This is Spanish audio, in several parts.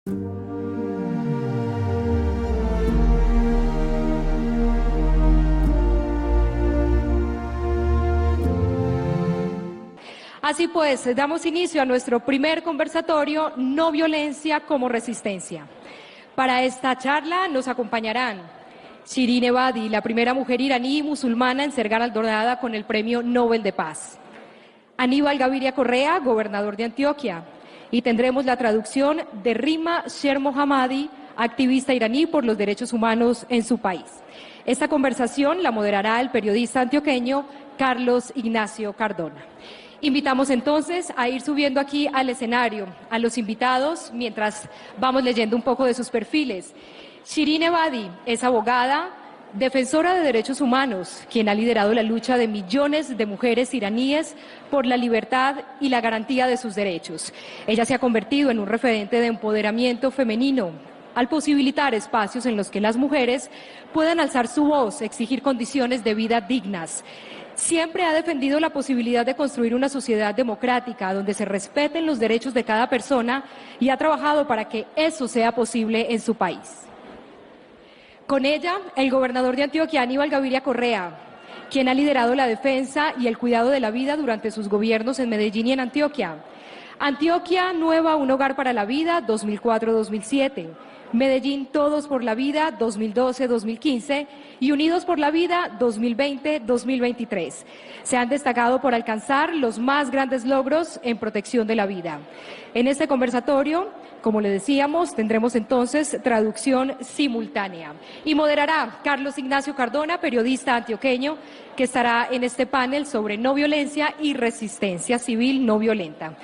Así pues, damos inicio a nuestro primer conversatorio, No Violencia como Resistencia. Para esta charla nos acompañarán Shirin Ebadi, la primera mujer iraní y musulmana en ser galardonada con el Premio Nobel de Paz. Aníbal Gaviria Correa, gobernador de Antioquia. Y tendremos la traducción de Rima Shermohammadi, activista iraní por los derechos humanos en su país. Esta conversación la moderará el periodista antioqueño Carlos Ignacio Cardona. Invitamos entonces a ir subiendo aquí al escenario a los invitados mientras vamos leyendo un poco de sus perfiles. Shirin Ebadi es abogada, defensora de derechos humanos, quien ha liderado la lucha de millones de mujeres iraníes por la libertad y la garantía de sus derechos. Ella se ha convertido en un referente de empoderamiento femenino al posibilitar espacios en los que las mujeres puedan alzar su voz, exigir condiciones de vida dignas. Siempre ha defendido la posibilidad de construir una sociedad democrática donde se respeten los derechos de cada persona y ha trabajado para que eso sea posible en su país. Con ella, el gobernador de Antioquia, Aníbal Gaviria Correa, quien ha liderado la defensa y el cuidado de la vida durante sus gobiernos en Medellín y en Antioquia. Antioquia Nueva, un hogar para la vida, 2004-2007. Medellín Todos por la Vida, 2012-2015, y Unidos por la Vida, 2020-2023. Se han destacado por alcanzar los más grandes logros en protección de la vida. En este conversatorio, como le decíamos, tendremos entonces traducción simultánea. Y moderará Carlos Ignacio Cardona, periodista antioqueño, que estará en este panel sobre no violencia y resistencia civil no violenta.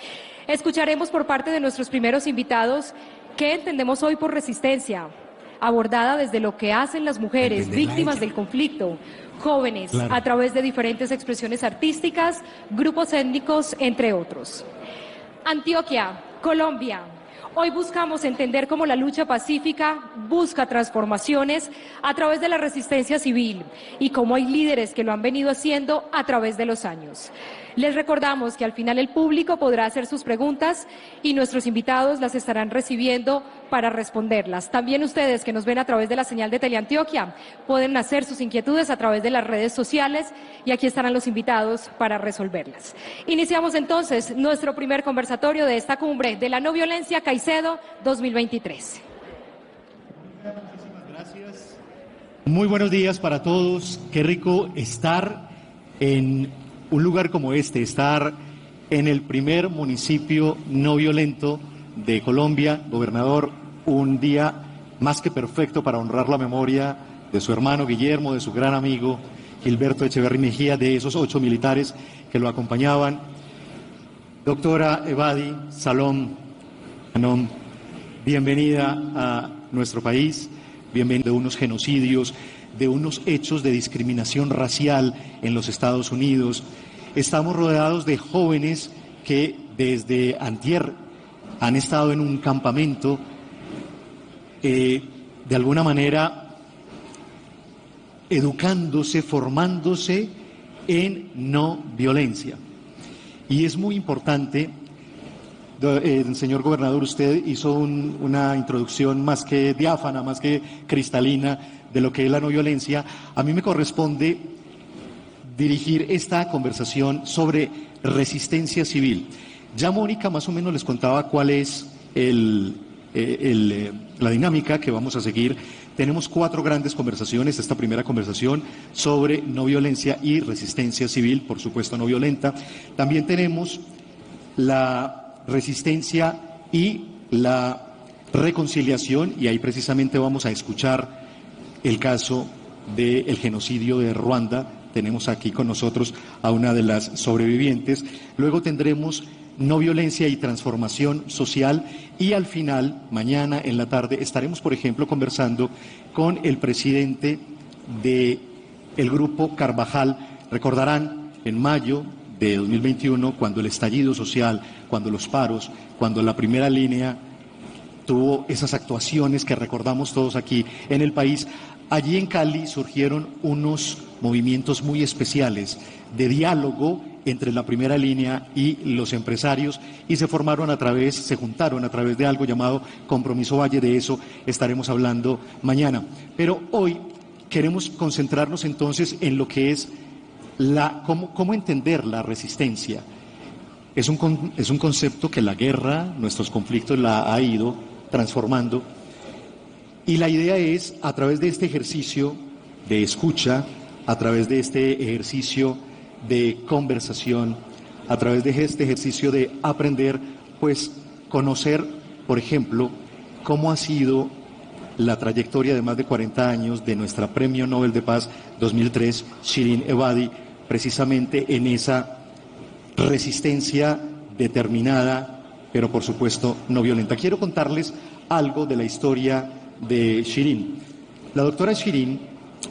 Escucharemos por parte de nuestros primeros invitados ¿qué entendemos hoy por resistencia? Abordada desde lo que hacen las mujeres víctimas del conflicto, jóvenes, a través de diferentes expresiones artísticas, grupos étnicos, entre otros. Antioquia, Colombia. Hoy buscamos entender cómo la lucha pacífica busca transformaciones a través de la resistencia civil y cómo hay líderes que lo han venido haciendo a través de los años. Les recordamos que al final el público podrá hacer sus preguntas y nuestros invitados las estarán recibiendo para responderlas. También ustedes que nos ven a través de la señal de Teleantioquia pueden hacer sus inquietudes a través de las redes sociales y aquí estarán los invitados para resolverlas. Iniciamos entonces nuestro primer conversatorio de esta cumbre de la no violencia Caicedo 2023. Muchísimas gracias. Muy buenos días para todos. Qué rico estar en un lugar como este, estar en el primer municipio no violento de Colombia. Gobernador, un día más que perfecto para honrar la memoria de su hermano Guillermo, de su gran amigo Gilberto Echeverry Mejía, de esos 8 militares que lo acompañaban. Doctora Ebadi, Salom, Anom, bienvenida a nuestro país, bienvenida de unos genocidios, de unos hechos de discriminación racial en los Estados Unidos. Estamos rodeados de jóvenes que desde antier han estado en un campamento, de alguna manera educándose, formándose en no violencia. Y es muy importante, señor gobernador, usted hizo una introducción más que diáfana, más que cristalina de lo que es la no violencia. A mí me corresponde dirigir esta conversación sobre resistencia civil. Ya Mónica más o menos les contaba cuál es la dinámica que vamos a seguir. Tenemos 4 grandes conversaciones. Esta primera conversación sobre no violencia y resistencia civil, por supuesto no violenta. También tenemos la resistencia y la reconciliación, y ahí precisamente vamos a escuchar el caso del genocidio de Ruanda. Tenemos aquí con nosotros a una de las sobrevivientes. Luego tendremos no violencia y transformación social, y al final, mañana en la tarde, estaremos, por ejemplo, conversando con el presidente del Grupo Carvajal. Recordarán, en mayo de 2021, cuando el estallido social, cuando los paros, cuando la primera línea tuvo esas actuaciones que recordamos todos aquí en el país, allí en Cali surgieron unos movimientos muy especiales de diálogo entre la primera línea y los empresarios y se juntaron a través de algo llamado Compromiso Valle. De eso estaremos hablando mañana. Pero hoy queremos concentrarnos entonces en lo que es cómo entender la resistencia. Es un concepto que la guerra, nuestros conflictos la ha ido transformando, y la idea es, a través de este ejercicio de escucha, a través de este ejercicio de conversación, a través de este ejercicio de aprender, pues conocer, por ejemplo, cómo ha sido la trayectoria de más de 40 años de nuestra Premio Nobel de Paz 2003, Shirin Ebadi, precisamente en esa resistencia determinada, pero por supuesto no violenta. Quiero contarles algo de la historia de Shirin. La doctora Shirin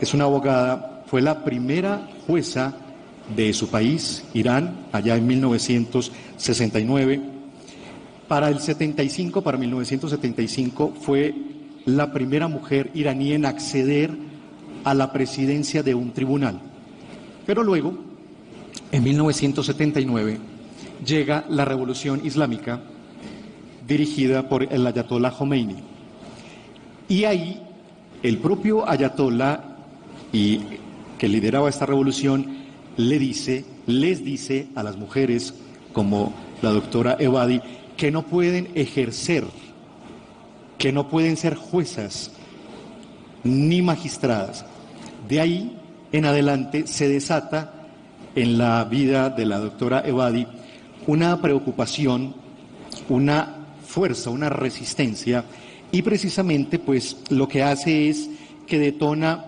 es una abogada, fue la primera jueza de su país, Irán, allá en 1969. Para 1975 fue la primera mujer iraní en acceder a la presidencia de un tribunal. Pero luego, en 1979, llega la Revolución Islámica dirigida por el Ayatollah Khomeini. Y ahí el propio Ayatollah, que lideraba esta revolución, les dice a las mujeres como la doctora Ebadi que no pueden ejercer, que no pueden ser juezas ni magistradas. De ahí en adelante se desata en la vida de la doctora Ebadi una preocupación, una fuerza, una resistencia, y precisamente pues lo que hace es que detona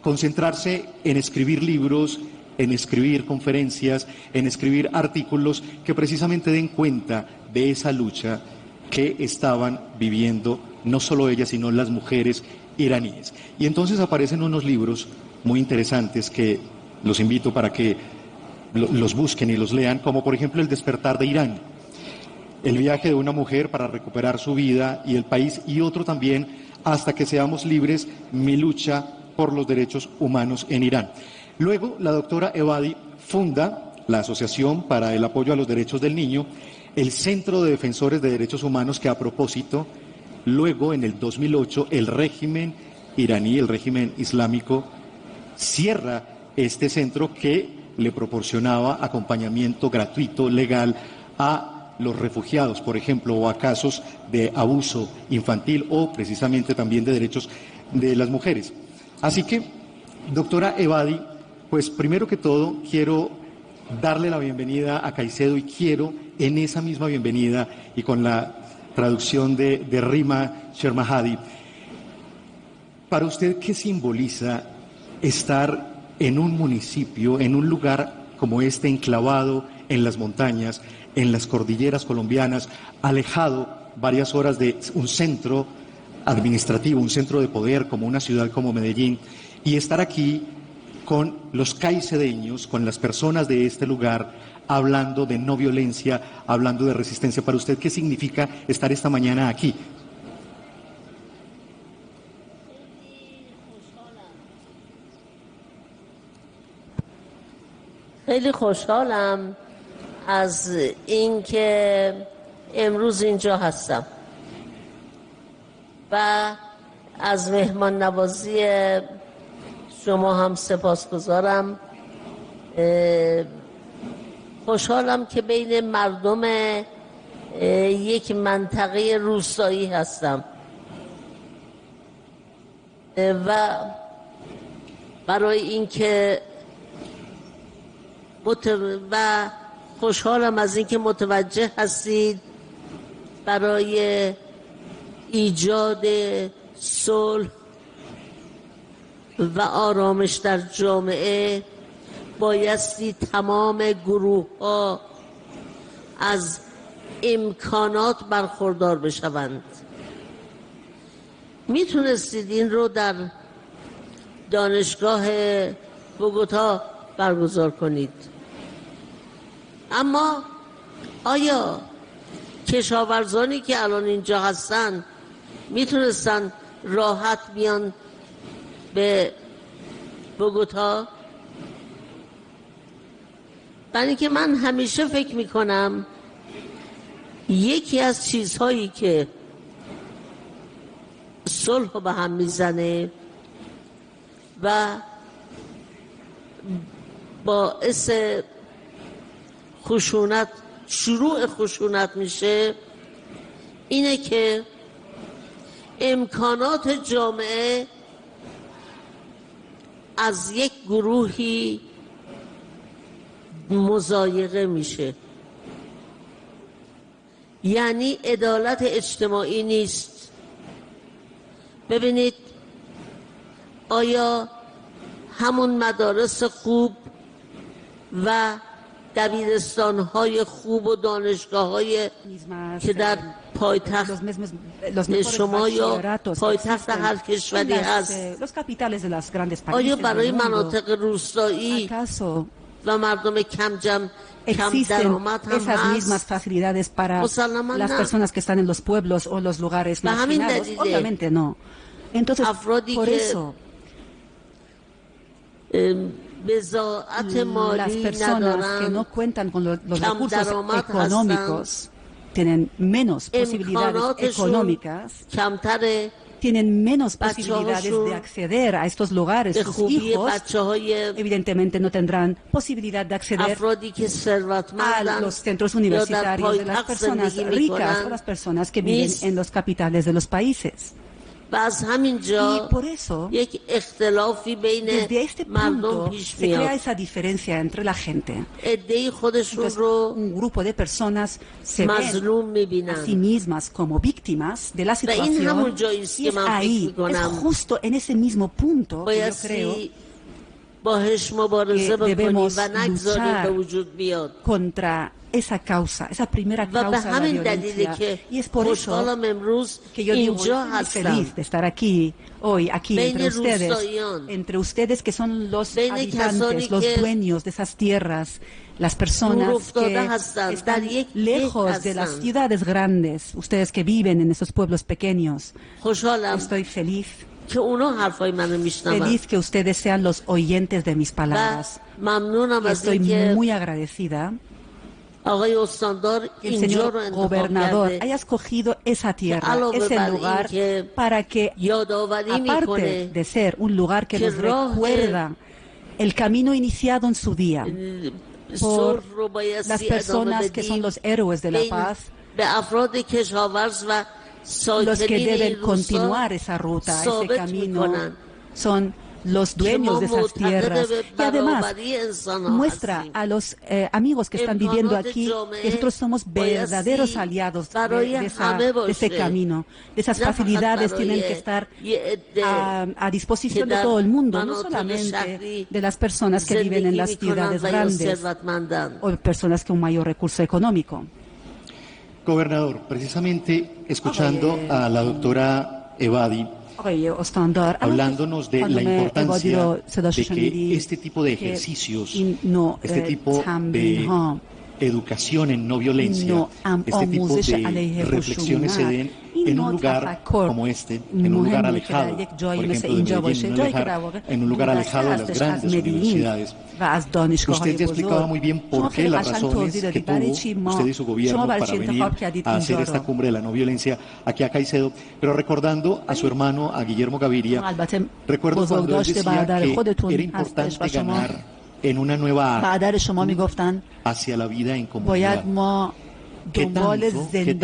concentrarse en escribir libros, en escribir conferencias, en escribir artículos que precisamente den cuenta de esa lucha que estaban viviendo no solo ellas, sino las mujeres iraníes. Y entonces aparecen unos libros muy interesantes que los invito para que los busquen y los lean, como por ejemplo El despertar de Irán, el viaje de una mujer para recuperar su vida y el país, y otro también, Hasta que seamos libres, mi lucha por los derechos humanos en Irán. Luego, la doctora Ebadi funda la Asociación para el Apoyo a los Derechos del Niño, el Centro de Defensores de Derechos Humanos, que a propósito, luego en el 2008, el régimen iraní, el régimen islámico, cierra este centro que le proporcionaba acompañamiento gratuito, legal, a los refugiados, por ejemplo, o a casos de abuso infantil o precisamente también de derechos de las mujeres. Así que, doctora Ebadi, pues primero que todo quiero darle la bienvenida a Caicedo, y quiero en esa misma bienvenida y con la traducción de Rima Shermahadi, para usted, ¿qué simboliza estar en un municipio, en un lugar como este, enclavado en las montañas, en las cordilleras colombianas, alejado varias horas de un centro administrativo, un centro de poder como una ciudad como Medellín, y estar aquí con los caicedeños, con las personas de este lugar, hablando de no violencia, hablando de resistencia? Para usted, ¿qué significa estar esta mañana aquí? خیلی خوشحالم از اینکه امروز اینجا هستم و از مهمان نوازی شما هم سپاسگزارم. خوشحالم که بین مردم یک منطقه روستایی هستم و برای اینکه و خوشحالم از اینکه متوجه هستید برای ایجاد صلح و آرامش در جامعه بایستی تمام گروه ها از امکانات برخوردار بشوند. میتونستید این رو در دانشگاه بوگوتا برگزار کنید، اما آیا کشاورزانی که الان اینجا هستن میتونستن راحت بیان به بوگوتا؟ برای اینکه من همیشه فکر میکنم یکی از چیزهایی که صلح رو به هم میزنه و باعث خشونت، شروع خشونت میشه، اینه که امکانات جامعه از یک گروهی مضایقه میشه. یعنی عدالت اجتماعی نیست. ببینید آیا همون مدارس خوب و دبیرستان‌های خوب و دانشگاه‌های که در پایتخت شما یا پایتخت هر کشوری هست، آیا برای مناطق روستایی و مردم کم درآمد هم mismas facilidades para las personas que están en los pueblos o los lugares marginados? Obviamente no. Entonces, por eso las personas que no cuentan con los recursos económicos tienen menos posibilidades económicas, tienen menos posibilidades de acceder a estos lugares. Sus hijos evidentemente no tendrán posibilidad de acceder a los centros universitarios de las personas ricas o las personas que viven en los capitales de los países. Y por eso, desde este punto, se crea esa diferencia entre la gente. Entonces, un grupo de personas se ven a sí mismas como víctimas de la situación, y es ahí, es justo en ese mismo punto que yo creo que debemos luchar contra esa causa, esa primera causa de la violencia. Y es por eso que yo digo, estoy feliz de estar aquí, hoy, aquí entre ustedes que son los habitantes, los dueños de esas tierras, las personas que están lejos de las ciudades grandes, ustedes que viven en esos pueblos pequeños. Estoy feliz que ustedes sean los oyentes de mis palabras. Y estoy muy agradecida que el señor gobernador haya escogido esa tierra, ese lugar, para que, aparte de ser un lugar que nos recuerda el camino iniciado en su día por las personas que son los héroes de la paz, los que deben continuar esa ruta, ese camino, son los dueños de esas tierras. Y además muestra a los amigos que están viviendo aquí que nosotros somos verdaderos aliados de ese camino. De esas facilidades tienen que estar a disposición de todo el mundo, no solamente de las personas que viven en las ciudades grandes o personas con mayor recurso económico. Gobernador, precisamente escuchando a la doctora Ebadi, hablándonos de la importancia de que este tipo de ejercicios, este tipo de educación en no violencia, este tipo de reflexiones se den en un lugar como este, en un lugar alejado, por ejemplo, de Medellín, en un lugar alejado de las grandes universidades. Usted ya explicaba muy bien por qué las razones que tuvo usted y su gobierno para venir a hacer esta cumbre de la no violencia aquí a Caicedo, pero recordando a su hermano, a Guillermo Gaviria, recuerdo cuando él decía que era importante ganar en una nueva hacia la vida en comunidad. ¿Qué tanto usted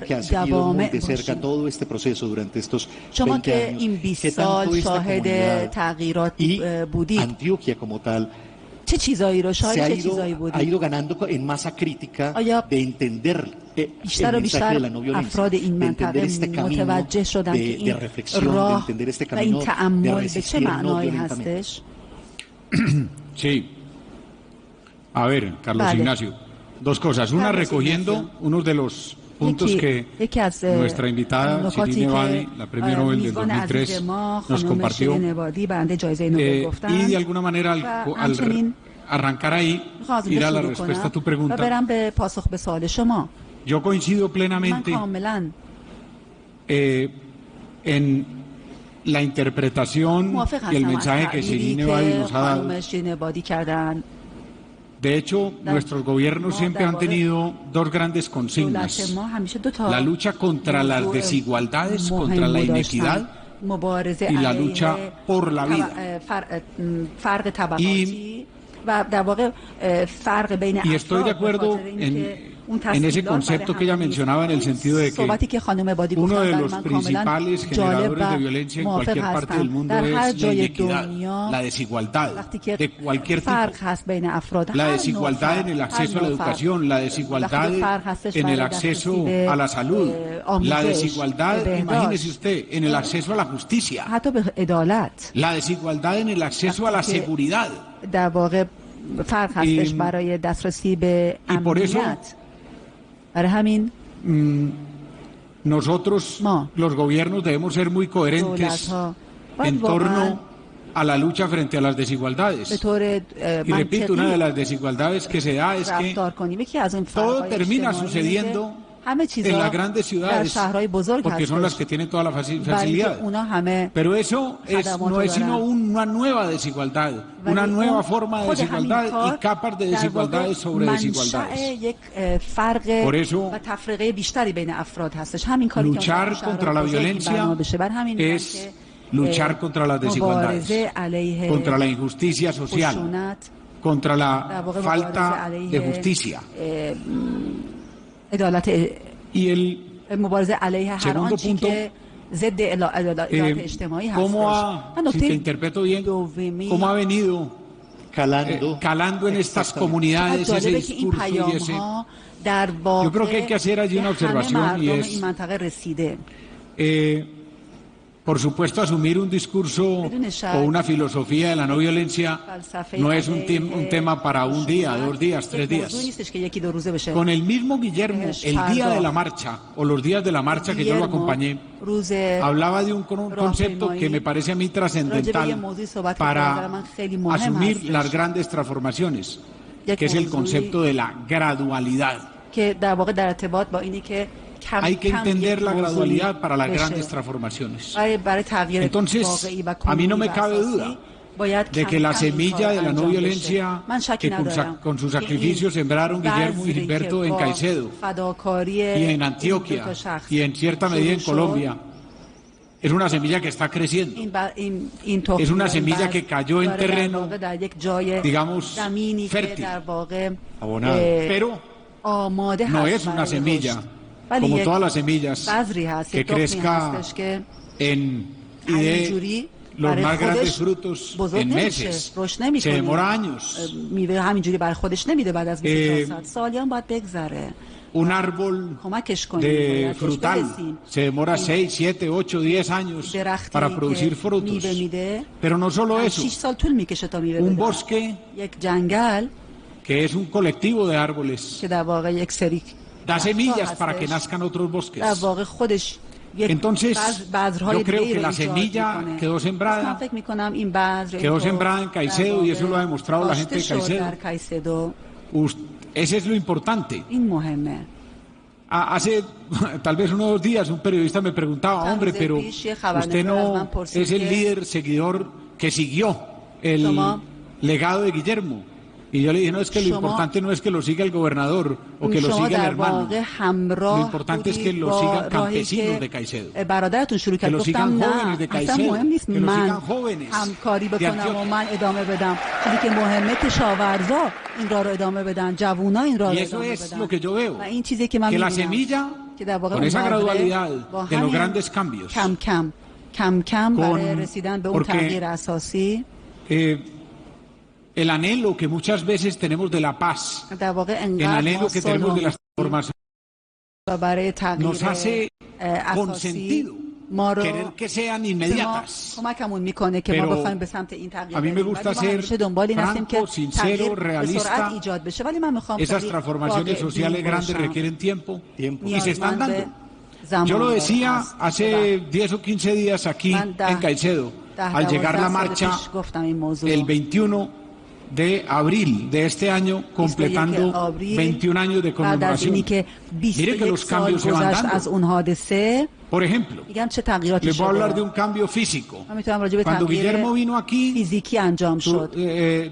que ha seguido muy de cerca todo este proceso durante estos 20 años, qué tanto esta comunidad y Antioquia como tal ha ido ganando en masa crítica de entender el mensaje de la no violencia, de entender este camino de reflexión, de entender este camino de resistir no violentamente? Sí. A ver, Carlos Ignacio, dos cosas. Una, recogiendo unos de los puntos que nuestra invitada, Shirin Ebadi, la premio Nobel del 2003, nos compartió. Y de alguna manera, al arrancar ahí, ir a la respuesta a tu pregunta, yo coincido plenamente en la interpretación y el mensaje que Shirin Ebadi nos ha dado De hecho, nuestros gobiernos siempre han tenido dos grandes consignas: la lucha contra las desigualdades, contra la inequidad, y la lucha por la vida. Y estoy de acuerdo en ese concepto que ella mencionaba, en el sentido de que uno de los principales generadores de violencia en cualquier parte del mundo es la inequidad, la desigualdad de cualquier tipo. La desigualdad en el acceso a la educación, la desigualdad en el acceso a la salud, la desigualdad, imagínese usted, en el acceso a la justicia, la desigualdad en el acceso a la seguridad. Y por eso nosotros, los gobiernos, debemos ser muy coherentes en torno a la lucha frente a las desigualdades. Y repito, una de las desigualdades que se da es que todo termina sucediendo en las grandes ciudades, porque son las que tienen toda la facilidad. Pero eso no es sino una nueva desigualdad, una nueva forma de desigualdad y capas de desigualdades sobre desigualdades. Por eso, luchar contra la violencia es luchar contra las desigualdades, contra la injusticia social, contra la falta de justicia. Y el segundo punto, si te interpreto bien, cómo ha venido calando en estas comunidades ese discurso y ese... Yo creo que hay que hacer allí una observación, y es, por supuesto, asumir un discurso o una filosofía de la no violencia no es un tema para un día, 2 días, 3 días. Con el mismo Guillermo, el día de la marcha, o los días de la marcha que yo lo acompañé, hablaba de un concepto que me parece a mí trascendental para asumir las grandes transformaciones, que es el concepto de la gradualidad. Hay que entender la gradualidad para las grandes transformaciones. Entonces, a mí no me cabe duda de que la semilla de la no violencia que con su sacrificio sembraron Guillermo y Gilberto en Caicedo y en Antioquia y en cierta medida en Colombia, es una semilla que está creciendo. Es una semilla que cayó en terreno, digamos, fértil, abonado. Pero no es una semilla como todas las semillas que crezca y dé los más grandes frutos en meses. Se demora años. Un árbol de frutal se demora 6, 7, 8, 10 años para producir frutos. Pero no solo eso, un bosque, que es un colectivo de árboles, da semillas para que nazcan otros bosques. Entonces, yo creo que la semilla quedó sembrada en Caicedo, y eso lo ha demostrado la gente de Caicedo. Ese es lo importante. Hace tal vez unos 2 días un periodista me preguntaba: hombre, pero usted no es el líder seguidor que siguió el legado de Guillermo. Y yo le dije: no, es que lo importante no es que lo siga el gobernador o que lo siga el hermano. Lo importante es que lo sigan campesinos de Caicedo, que lo sigan jóvenes de Caicedo, que lo sigan jóvenes de Antioquia. Y eso es lo que yo veo, que la semilla, con esa gradualidad de los grandes cambios, porque el anhelo que muchas veces tenemos de la paz, el anhelo que tenemos de la transformación, nos hace consentido querer que sean inmediatas. Pero a mí me gusta ser franco, sincero, realista. Esas transformaciones sociales grandes requieren tiempo y se están dando. Yo lo decía hace 10 o 15 días aquí en Caicedo, al llegar la marcha el 21 de abril de este año, completando 21 años de conmemoración. Mire que los cambios se van dando. Por ejemplo, les voy a hablar de un cambio físico. Cuando Guillermo vino aquí,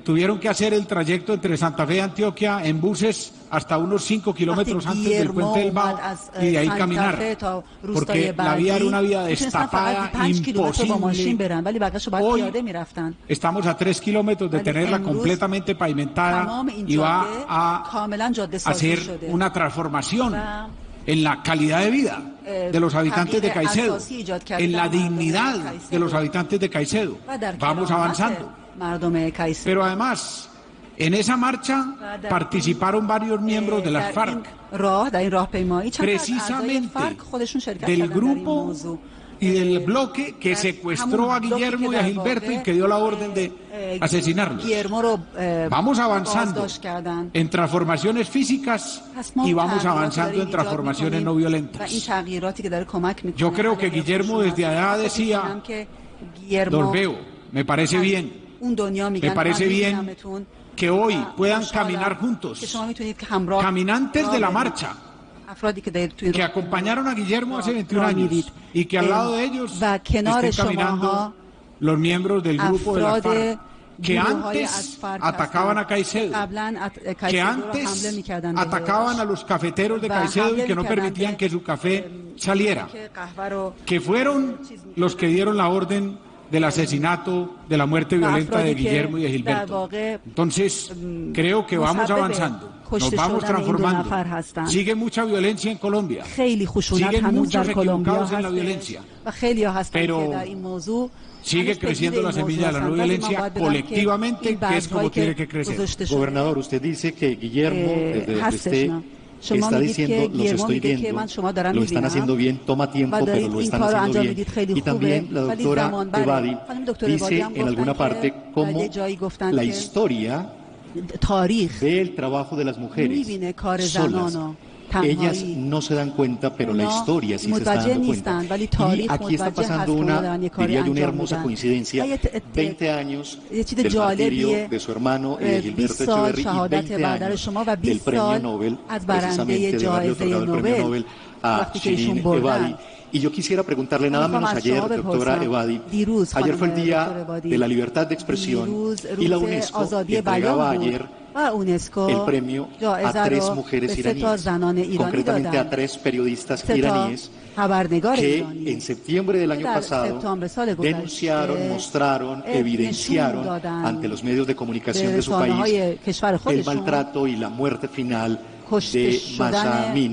tuvieron que hacer el trayecto entre Santa Fe y Antioquia en buses hasta unos 5 kilómetros antes del puente del Bao y de ahí caminar, porque la vía era una vía destapada, imposible. Hoy estamos a 3 kilómetros de tenerla completamente pavimentada y va a hacer una transformación en la calidad de vida de los habitantes de Caicedo, en la dignidad de los habitantes de Caicedo. Vamos avanzando. Pero además, en esa marcha participaron varios miembros de las FARC, precisamente del grupo y del bloque que secuestró a Guillermo y a Gilberto y que dio la orden de asesinarlos. Vamos avanzando en transformaciones físicas y vamos avanzando en transformaciones no violentas. Yo creo que Guillermo desde allá decía, los veo, me parece bien que hoy puedan caminar juntos, caminantes de la marcha, que acompañaron a Guillermo hace 21 años y que al lado de ellos estén caminando los miembros del grupo de la FARC, que antes atacaban a Caicedo, que antes atacaban a los cafeteros de Caicedo y que no permitían que su café saliera, que fueron los que dieron la orden del asesinato, de la muerte violenta de Guillermo y de Gilberto. Entonces, creo que vamos avanzando. Nos vamos transformando. Sigue mucha violencia en Colombia. Siguen muchos equivocados en la violencia. Pero sigue creciendo la semilla de la no violencia colectivamente, que es como tiene que crecer. Gobernador, usted dice que Guillermo, desde usted está diciendo, los estoy viendo, lo están haciendo bien, toma tiempo, pero lo están haciendo bien. Y también la doctora Ebadi dice en alguna parte cómo la historia ve el trabajo de las mujeres solas. Ellas no se dan cuenta, pero la historia sí se está dando cuenta. Y aquí está pasando diría yo, una hermosa coincidencia. 20 años del martirio de su hermano Gilberto Echeverry y 20 años del premio Nobel, precisamente de haberle otorgado el premio Nobel a Shirin Ebadi. Y yo quisiera preguntarle nada menos ayer, doctora Ebadi, ayer fue el Día de la Libertad de Expresión y la UNESCO entregaba ayer el premio a 3 mujeres iraníes, concretamente a 3 periodistas iraníes que en septiembre del año pasado denunciaron, mostraron, evidenciaron ante los medios de comunicación de su país el maltrato y la muerte final de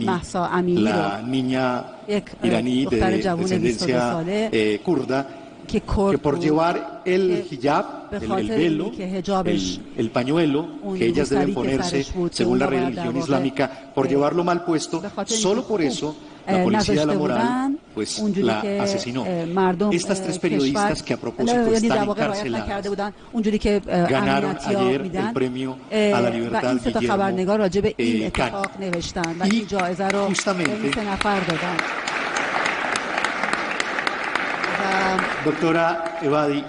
Mahsa Amini, la niña iraní de descendencia kurda, que por llevar el hijab, el velo, el pañuelo que ellas deben ponerse según la religión islámica, por llevarlo mal puesto, solo por eso la policía de la moral pues la asesinó. Estas 3 periodistas que a propósito están encarceladas ganaron ayer el premio a la libertad Guillermo Cani. Y justamente, doctora Ebadi,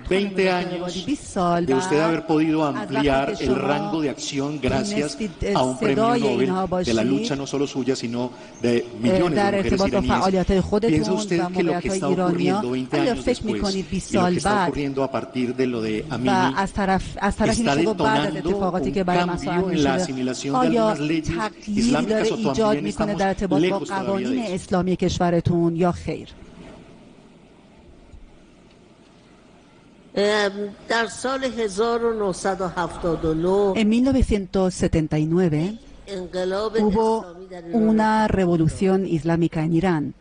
20 años de usted haber podido ampliar el rango de acción gracias a un premio Nobel de la lucha no solo suya, sino de millones de mujeres iraníes. ¿Piensa usted que lo que está ocurriendo 20 años después y lo que está ocurriendo a partir de lo de Amini está detonando un cambio en la asimilación de algunas leyes islámicas o también estamos lejos todavía de eso? En 1979 hubo una revolución islámica en Irán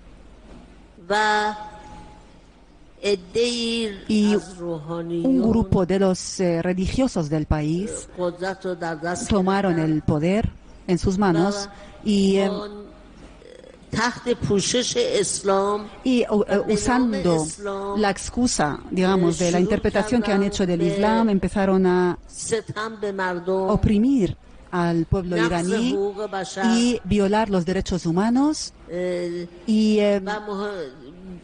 y un grupo de los religiosos del país tomaron el poder en sus manos y usando la excusa, digamos, de la interpretación que han hecho del Islam, empezaron a oprimir al pueblo iraní y violar los derechos humanos y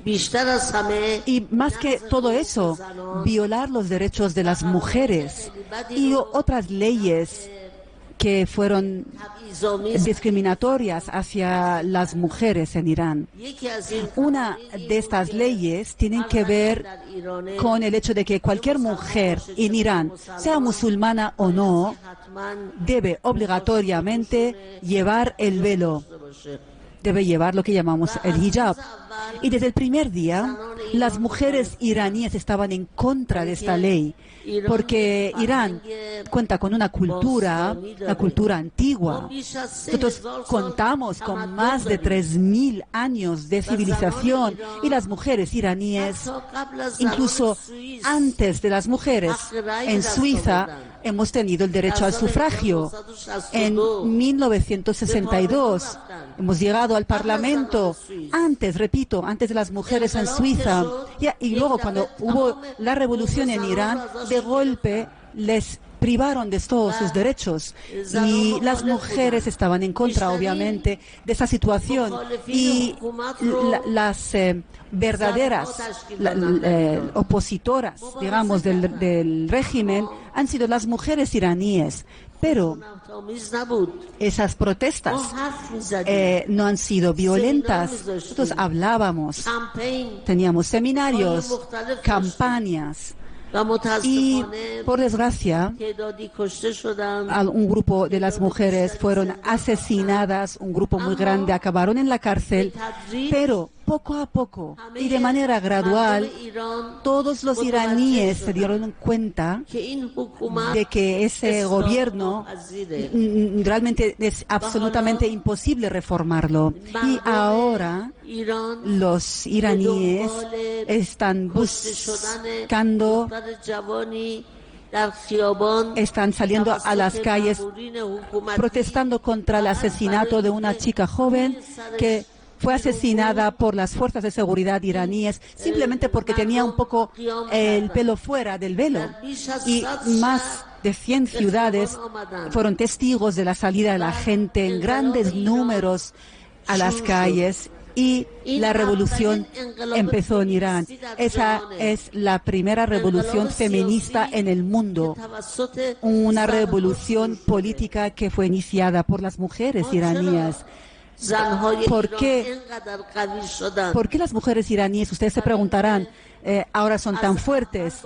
Y más que todo eso, violar los derechos de las mujeres y otras leyes que fueron discriminatorias hacia las mujeres en Irán. Una de estas leyes tiene que ver con el hecho de que cualquier mujer en Irán, sea musulmana o no, debe obligatoriamente llevar el velo. Debe llevar lo que llamamos el hijab. Y desde el primer día, las mujeres iraníes estaban en contra de esta ley, porque Irán cuenta con una cultura antigua. Nosotros contamos con más de 3.000 años de civilización y las mujeres iraníes, incluso antes de las mujeres, en Suiza, hemos tenido el derecho al sufragio. En 1962 hemos llegado al Parlamento, antes de las mujeres en Suiza. Y luego cuando hubo la revolución en Irán, de golpe les privaron de todos sus derechos. Y las mujeres estaban en contra, obviamente, de esa situación. Y las verdaderas opositoras, digamos, del régimen han sido las mujeres iraníes. Pero esas protestas no han sido violentas. Nosotros hablábamos, teníamos seminarios, campañas. Y, por desgracia, un grupo de las mujeres fueron asesinadas, un grupo muy grande acabaron en la cárcel, pero poco a poco y de manera gradual, todos los iraníes se dieron cuenta de que ese gobierno realmente es absolutamente imposible reformarlo. Y ahora los iraníes están buscando, están saliendo a las calles protestando contra el asesinato de una chica joven que fue asesinada por las fuerzas de seguridad iraníes simplemente porque tenía un poco el pelo fuera del velo. Y más de 100 ciudades fueron testigos de la salida de la gente en grandes números a las calles. Y la revolución empezó en Irán. Esa es la primera revolución feminista en el mundo. Una revolución política que fue iniciada por las mujeres iraníes. ¿Por qué las mujeres iraníes, ustedes se preguntarán, ahora son tan fuertes?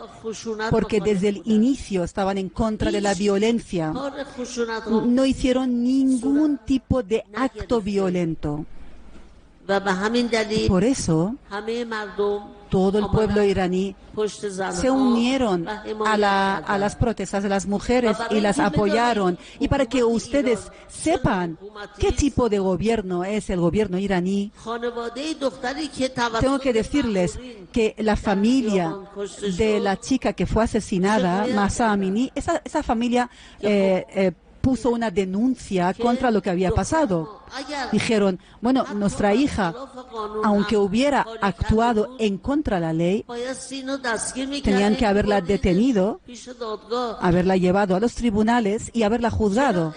Porque desde el inicio estaban en contra de la violencia. No hicieron ningún tipo de acto violento. Por eso, todo el pueblo iraní se unieron a las protestas de las mujeres y las apoyaron. Y para que ustedes sepan qué tipo de gobierno es el gobierno iraní, tengo que decirles que la familia de la chica que fue asesinada, Mahsa Amini, esa familia puso una denuncia contra lo que había pasado. Dijeron, bueno, nuestra hija, aunque hubiera actuado en contra de la ley, tenían que haberla detenido, haberla llevado a los tribunales y haberla juzgado,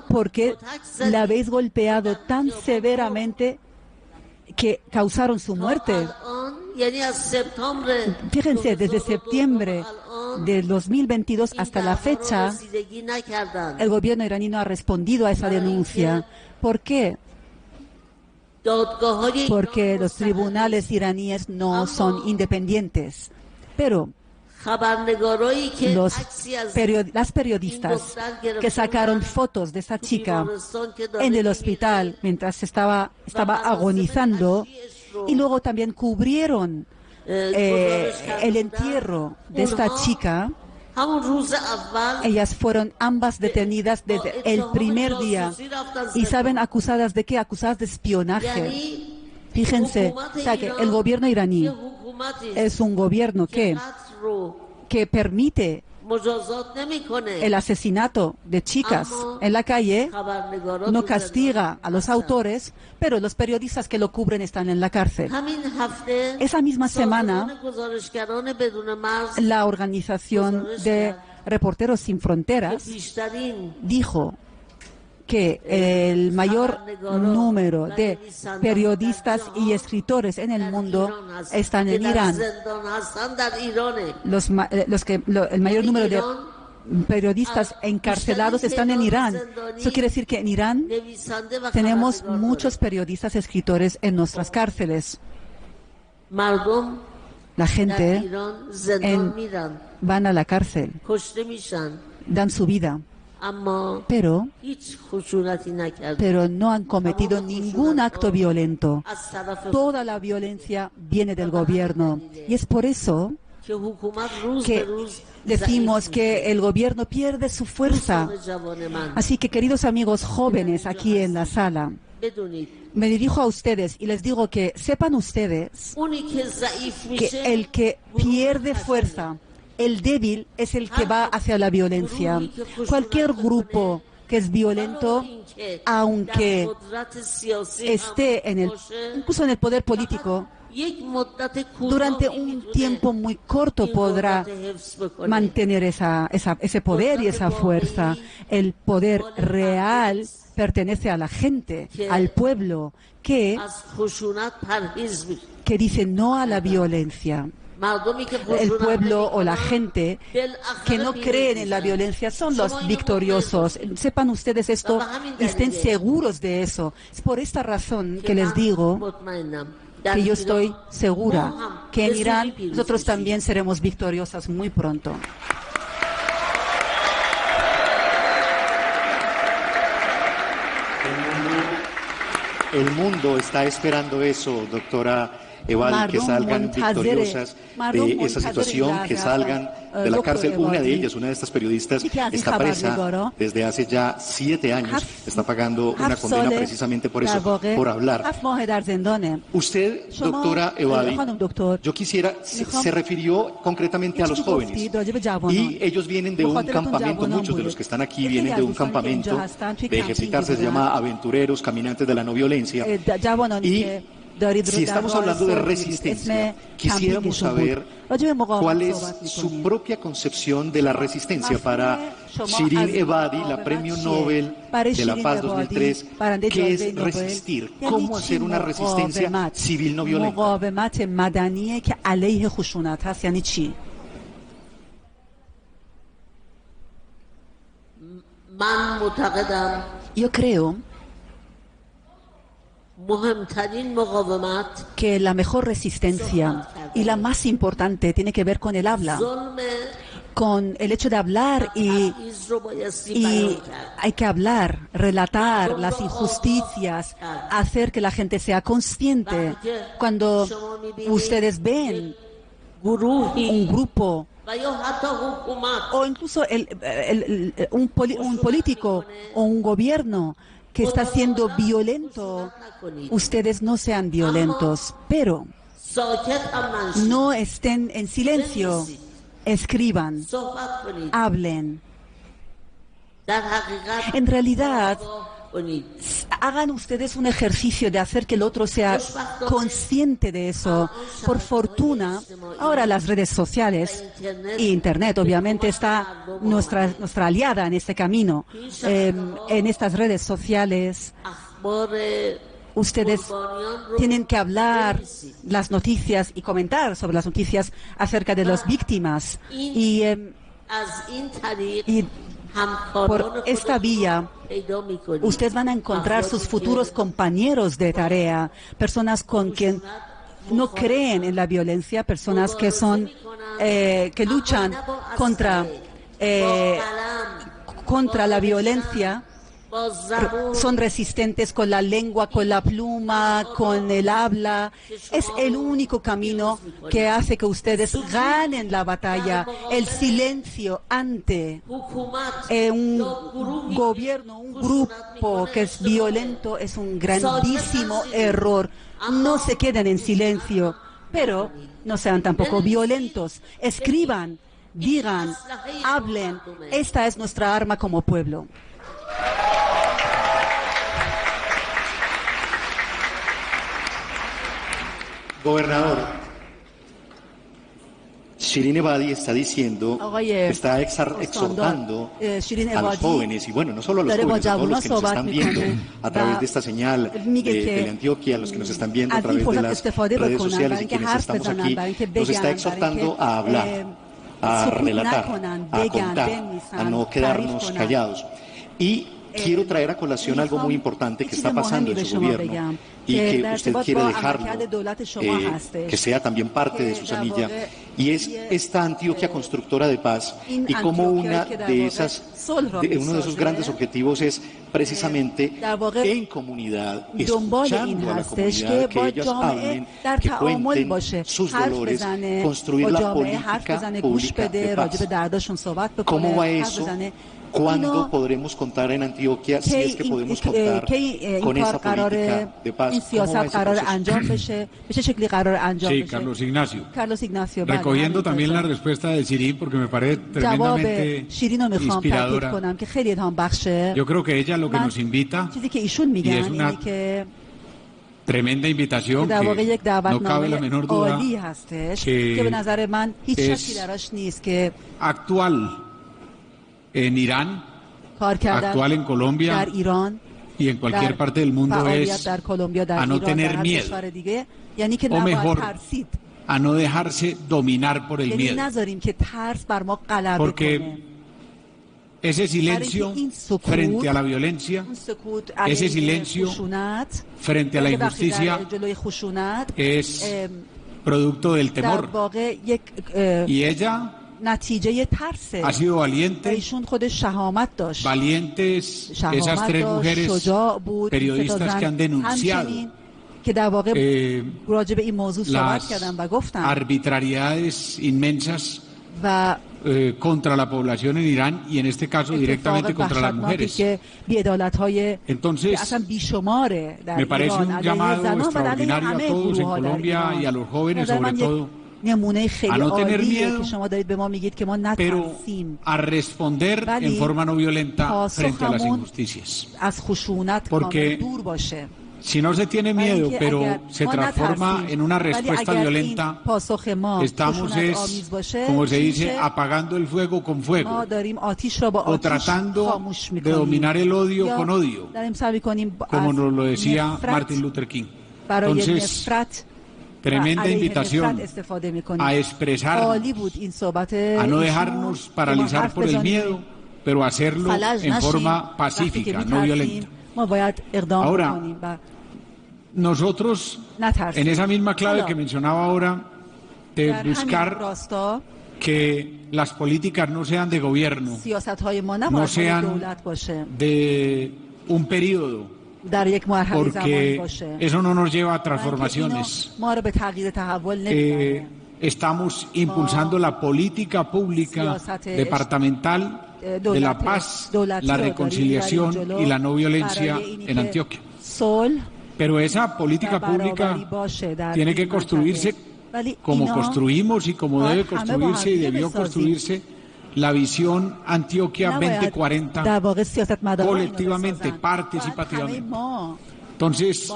porque la habéis golpeado tan severamente que causaron su muerte. Fíjense, desde septiembre de 2022 hasta la fecha, el gobierno iraní no ha respondido a esa denuncia. ¿Por qué? Porque los tribunales iraníes no son independientes. Pero las periodistas que sacaron fotos de esa chica en el hospital mientras estaba agonizando, y luego también cubrieron el entierro de esta chica, ellas fueron ambas detenidas desde el primer día. ¿Y saben acusadas de qué? Acusadas de espionaje. Fíjense, o sea, que el gobierno iraní es un gobierno que permite el asesinato de chicas en la calle, no castiga a los autores, pero los periodistas que lo cubren están en la cárcel. Esa misma semana, la organización de Reporteros Sin Fronteras dijo que el mayor número de periodistas y escritores en el mundo están en Irán. El mayor número de periodistas encarcelados están en Irán. Eso quiere decir que en Irán tenemos muchos periodistas escritores en nuestras cárceles. La gente van a la cárcel, dan su vida, pero no han cometido ningún acto violento. Toda la violencia viene del gobierno y es por eso que decimos que el gobierno pierde su fuerza. Así que, queridos amigos jóvenes aquí en la sala, me dirijo a ustedes y les digo que sepan ustedes que el que pierde fuerza, el débil, es el que va hacia la violencia. Cualquier grupo que es violento, aunque esté incluso en el poder político, durante un tiempo muy corto podrá mantener ese poder y esa fuerza. El poder real pertenece a la gente, al pueblo, que dice no a la violencia. El pueblo o la gente que no creen en la violencia son los victoriosos. Sepan ustedes esto y estén seguros de eso. Es por esta razón que les digo que yo estoy segura que en Irán nosotros también seremos victoriosas muy pronto. El mundo está esperando eso, doctora Ebadi, que salgan victoriosas de esa situación, que salgan de la cárcel. Una de ellas, una de estas periodistas, está presa desde hace ya 7 años. Está pagando una condena precisamente por eso, por hablar. Usted, doctora Ebadi, yo quisiera, se refirió concretamente a los jóvenes. Y ellos vienen de un campamento, muchos de los que están aquí vienen de un campamento de ejercitarse, se llama Aventureros, Caminantes de la No Violencia. Y si estamos hablando de resistencia, quisiéramos saber cuál es su propia concepción de la resistencia para Shirin Ebadi, la Premio Nobel de la Paz 2003. ¿Qué es resistir? ¿Cómo hacer una resistencia civil no violenta? Yo creo que la mejor resistencia y la más importante tiene que ver con el habla, con el hecho de hablar y hay que hablar, relatar las injusticias, hacer que la gente sea consciente. Cuando ustedes ven un grupo o incluso un político o un gobierno que está siendo violento, ustedes no sean violentos, pero no estén en silencio, escriban, hablen. En realidad, hagan ustedes un ejercicio de hacer que el otro sea consciente de eso. Por fortuna, ahora las redes sociales e Internet obviamente está nuestra aliada en este camino. En estas redes sociales ustedes tienen que hablar las noticias y comentar sobre las noticias acerca de las víctimas. Y por esta vía, ustedes van a encontrar sus futuros compañeros de tarea, personas con quien no creen en la violencia, personas que que luchan contra la violencia, son resistentes con la lengua, con la pluma, con el habla. Es el único camino que hace que ustedes ganen la batalla. El silencio ante un gobierno, un grupo que es violento es un grandísimo error. No se queden en silencio, pero no sean tampoco violentos. Escriban, digan, hablen. Esta es nuestra arma como pueblo. Gobernador, Shirin Ebadi está diciendo, está exhortando a los jóvenes, y bueno, no solo a los jóvenes, a todos los que nos están viendo a través de esta señal de Antioquia, a los que nos están viendo a través de las redes sociales y quienes estamos aquí, nos está exhortando a hablar, a relatar, a contar, a no quedarnos callados. Y quiero traer a colación algo muy importante que está pasando en su gobierno y que usted quiere dejarlo, que sea también parte de su semilla, y es esta Antioquia constructora de paz, y como uno de esos grandes objetivos es precisamente en comunidad, escuchando a la comunidad, que ellas hablen, que cuenten sus dolores, construir la política pública de paz. ¿Cómo va eso? ¿Cuándo podremos contar en Antioquia, si es que podemos contar con esa política de paz? Sí, Carlos Ignacio. Recogiendo también la respuesta de Shirin, porque me parece tremendamente inspiradora. Yo creo que ella lo que nos invita, y es una tremenda invitación que no cabe la menor duda, que es actual en Irán, actual en Colombia y en cualquier parte del mundo, es a no tener miedo, o mejor, a no dejarse dominar por el miedo, porque ese silencio frente a la violencia, ese silencio frente a la injusticia es producto del temor, y ella ha sido valiente, valientes esas tres mujeres periodistas que han denunciado las arbitrariedades inmensas contra la población en Irán, y en este caso directamente contra las mujeres. Entonces, me parece un llamado extraordinario a todos en Colombia y a los jóvenes sobre todo, a no tener miedo, pero a responder en forma no violenta frente a las injusticias. Porque si no se tiene miedo, pero se transforma en una respuesta violenta, estamos, como se dice, apagando el fuego con fuego, o tratando de dominar el odio con odio, como nos lo decía Martin Luther King. Entonces, tremenda invitación a expresar, a no dejarnos paralizar por el miedo, pero hacerlo en forma pacífica, no violenta. Ahora, nosotros, en esa misma clave que mencionaba ahora, de buscar que las políticas no sean de gobierno, no sean de un periodo, porque eso no nos lleva a transformaciones. Estamos impulsando la política pública departamental de la paz, la reconciliación y la no violencia en Antioquia. Pero esa política pública tiene que construirse como construimos y como debe construirse y debió construirse la visión Antioquia 2040 colectivamente, participativamente. Entonces,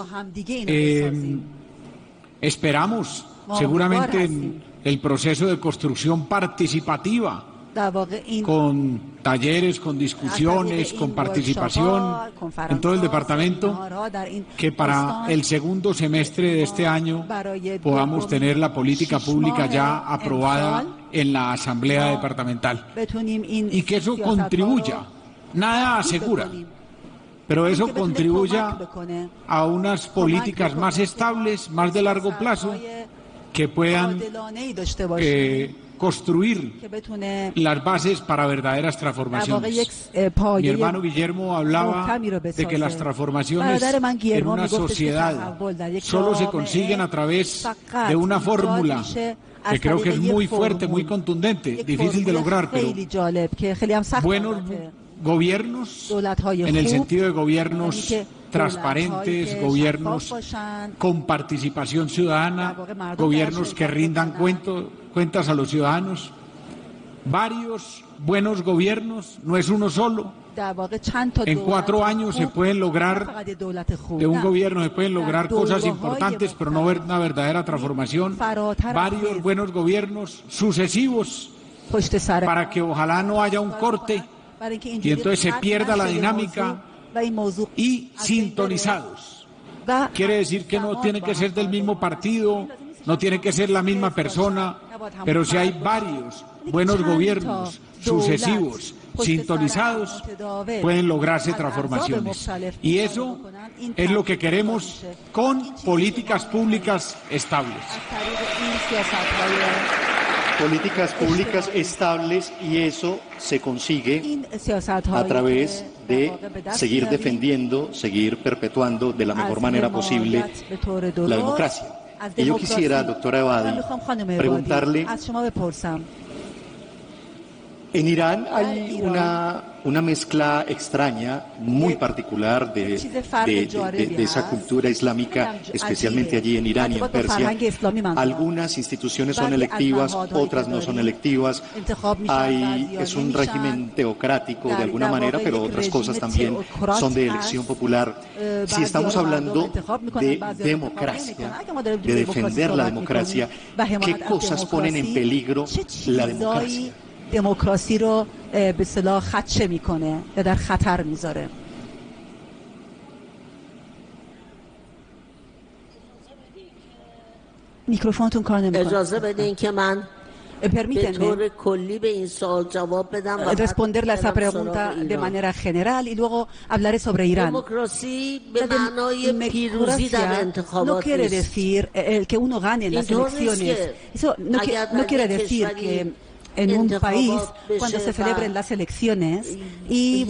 esperamos seguramente en el proceso de construcción participativa, con talleres, con discusiones, con participación en todo el departamento, que para el segundo semestre de este año podamos tener la política pública ya aprobada en la Asamblea Departamental, y que eso contribuya, nada asegura, pero eso contribuya a unas políticas más estables, más de largo plazo, que puedan construir las bases para verdaderas transformaciones. Mi hermano Guillermo hablaba de que las transformaciones en una sociedad solo se consiguen a través de una fórmula que creo que es muy fuerte, muy contundente, difícil de lograr, pero buenos gobiernos, en el sentido de gobiernos transparentes, gobiernos con participación ciudadana, gobiernos que rindan cuentas a los ciudadanos. Varios buenos gobiernos, no es uno solo, En 4 años se pueden lograr, de un gobierno se pueden lograr cosas importantes, pero no una verdadera transformación. Varios buenos gobiernos sucesivos para que ojalá no haya un corte y entonces se pierda la dinámica, y sintonizados. Quiere decir que no tienen que ser del mismo partido, no tiene que ser la misma persona, pero si hay varios buenos gobiernos sucesivos, sintonizados, pueden lograrse transformaciones. Y eso es lo que queremos con políticas públicas estables. Políticas públicas estables, y eso se consigue a través de seguir defendiendo, seguir perpetuando de la mejor manera posible la democracia. Y yo quisiera, doctora Ebadi, preguntarle, en Irán hay una mezcla extraña, muy particular de esa cultura islámica, especialmente allí en Irán y en Persia. Algunas instituciones son electivas, otras no son electivas. Es un régimen teocrático de alguna manera, pero otras cosas también son de elección popular. Si estamos hablando de democracia, de defender la democracia, ¿qué cosas ponen en peligro la democracia? دموکراسی رو به اصطلاح خدشه میکنه یا در خطر میذاره. میکروفونتون کار نمیکنه. اجازه بدین که من به طور کلی به این سوال جواب بدم و responderle a esa pregunta de manera general y luego hablaré sobre Irán. دموکراسی به معنای پیروزی در انتخابات no quiere decir que uno gane en las elecciones. Eso no quiere decir que en un país, cuando se celebren las elecciones y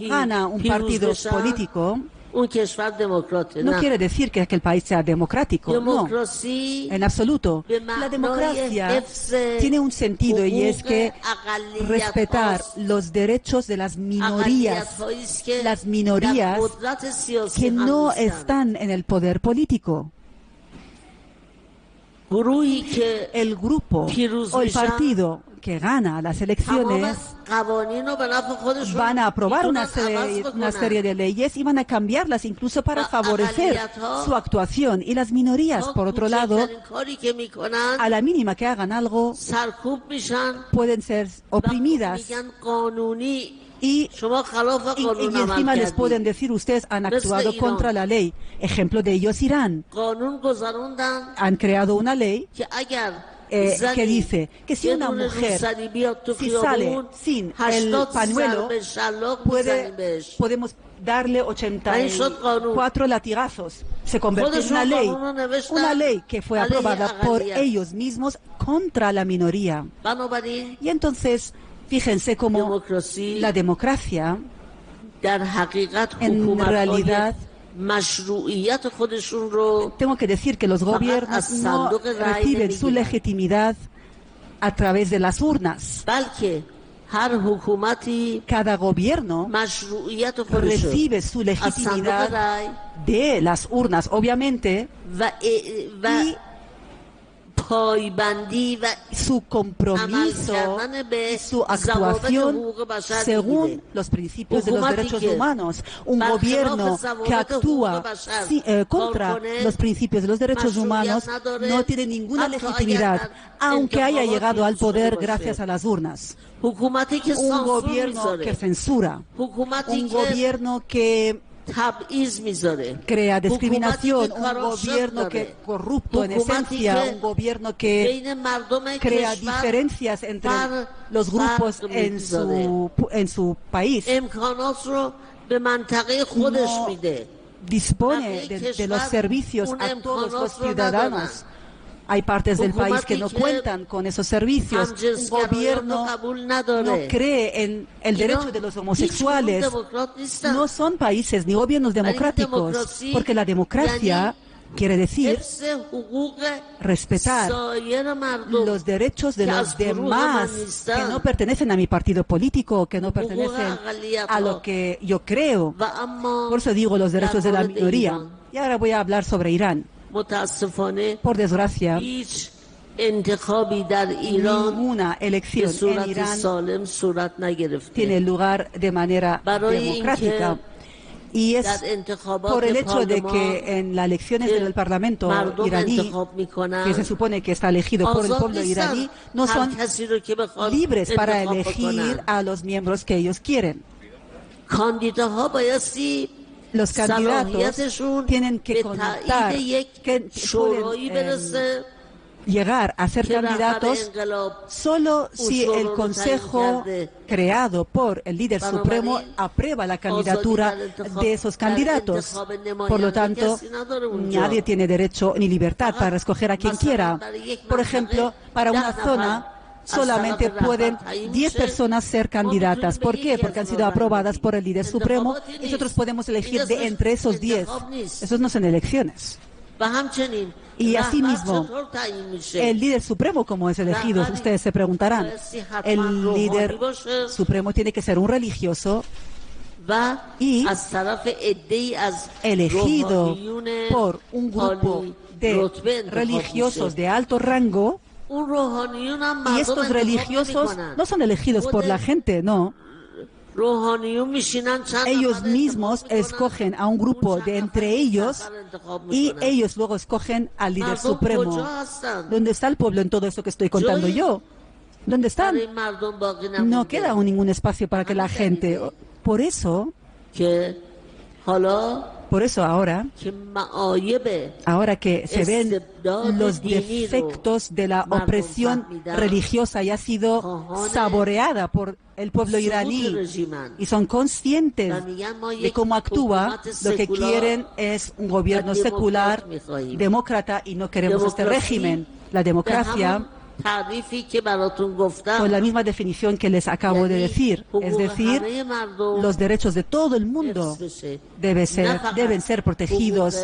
gana un partido político, no quiere decir que aquel país sea democrático, no, en absoluto. La democracia tiene un sentido, y es que respetar los derechos de las minorías que no están en el poder político. El grupo o el partido que gana las elecciones van a aprobar una serie de leyes y van a cambiarlas incluso para favorecer su actuación. Y las minorías, por otro lado, a la mínima que hagan algo, pueden ser oprimidas. Y encima les pueden decir, ustedes han actuado contra la ley. Ejemplo de ello es Irán. Han creado una ley que dice que si una mujer sale sin el pañuelo, podemos darle 84 latigazos. Se convirtió en una ley que fue aprobada por ellos mismos contra la minoría. Y entonces, fíjense cómo la democracia, en realidad, tengo que decir que los gobiernos no reciben su legitimidad a través de las urnas. Cada gobierno recibe su legitimidad de las urnas, obviamente, y su compromiso y su actuación según los principios de los derechos humanos. Un gobierno que actúa contra los principios de los derechos humanos no tiene ninguna legitimidad, aunque haya llegado al poder gracias a las urnas. Un gobierno que censura, un gobierno que crea discriminación, un gobierno que corrupto en esencia, un gobierno que crea diferencias entre los grupos en su país, no dispone de los servicios a todos los ciudadanos. Hay partes del país que no cuentan con esos servicios. Un gobierno no cree en el derecho de los homosexuales. No son países ni gobiernos democráticos, porque la democracia quiere decir respetar los derechos de los demás que no pertenecen a mi partido político, que no pertenecen a lo que yo creo. Por eso digo los derechos de la minoría. Y ahora voy a hablar sobre Irán. Por desgracia, ninguna elección en Irán tiene lugar de manera democrática. Y es por el hecho de que en las elecciones del Parlamento iraní, que se supone que está elegido por el pueblo iraní, no son libres para elegir a los miembros que ellos quieren. Los candidatos tienen que contar que pueden llegar a ser candidatos solo si el Consejo creado por el líder supremo aprueba la candidatura de esos candidatos. Por lo tanto, nadie tiene derecho ni libertad para escoger a quien quiera. Por ejemplo, para una zona solamente pueden 10 personas ser candidatas. ¿Por qué? Porque han sido aprobadas por el líder supremo y nosotros podemos elegir de entre esos 10. Esos no son elecciones. Y asimismo, el líder supremo, ¿cómo es elegido? Ustedes se preguntarán. El líder supremo tiene que ser un religioso y elegido por un grupo de religiosos de alto rango. Y estos religiosos no son elegidos por la gente, no. Ellos mismos escogen a un grupo de entre ellos y ellos luego escogen al líder supremo. ¿Dónde está el pueblo en todo esto que estoy contando yo? ¿Dónde están? No queda aún ningún espacio para que la gente... Por eso ahora que se ven los defectos de la opresión religiosa y ha sido saboreada por el pueblo iraní y son conscientes de cómo actúa, lo que quieren es un gobierno secular, demócrata, y no queremos este régimen. La democracia, con la misma definición que les acabo de decir, es decir, los derechos de todo el mundo deben ser protegidos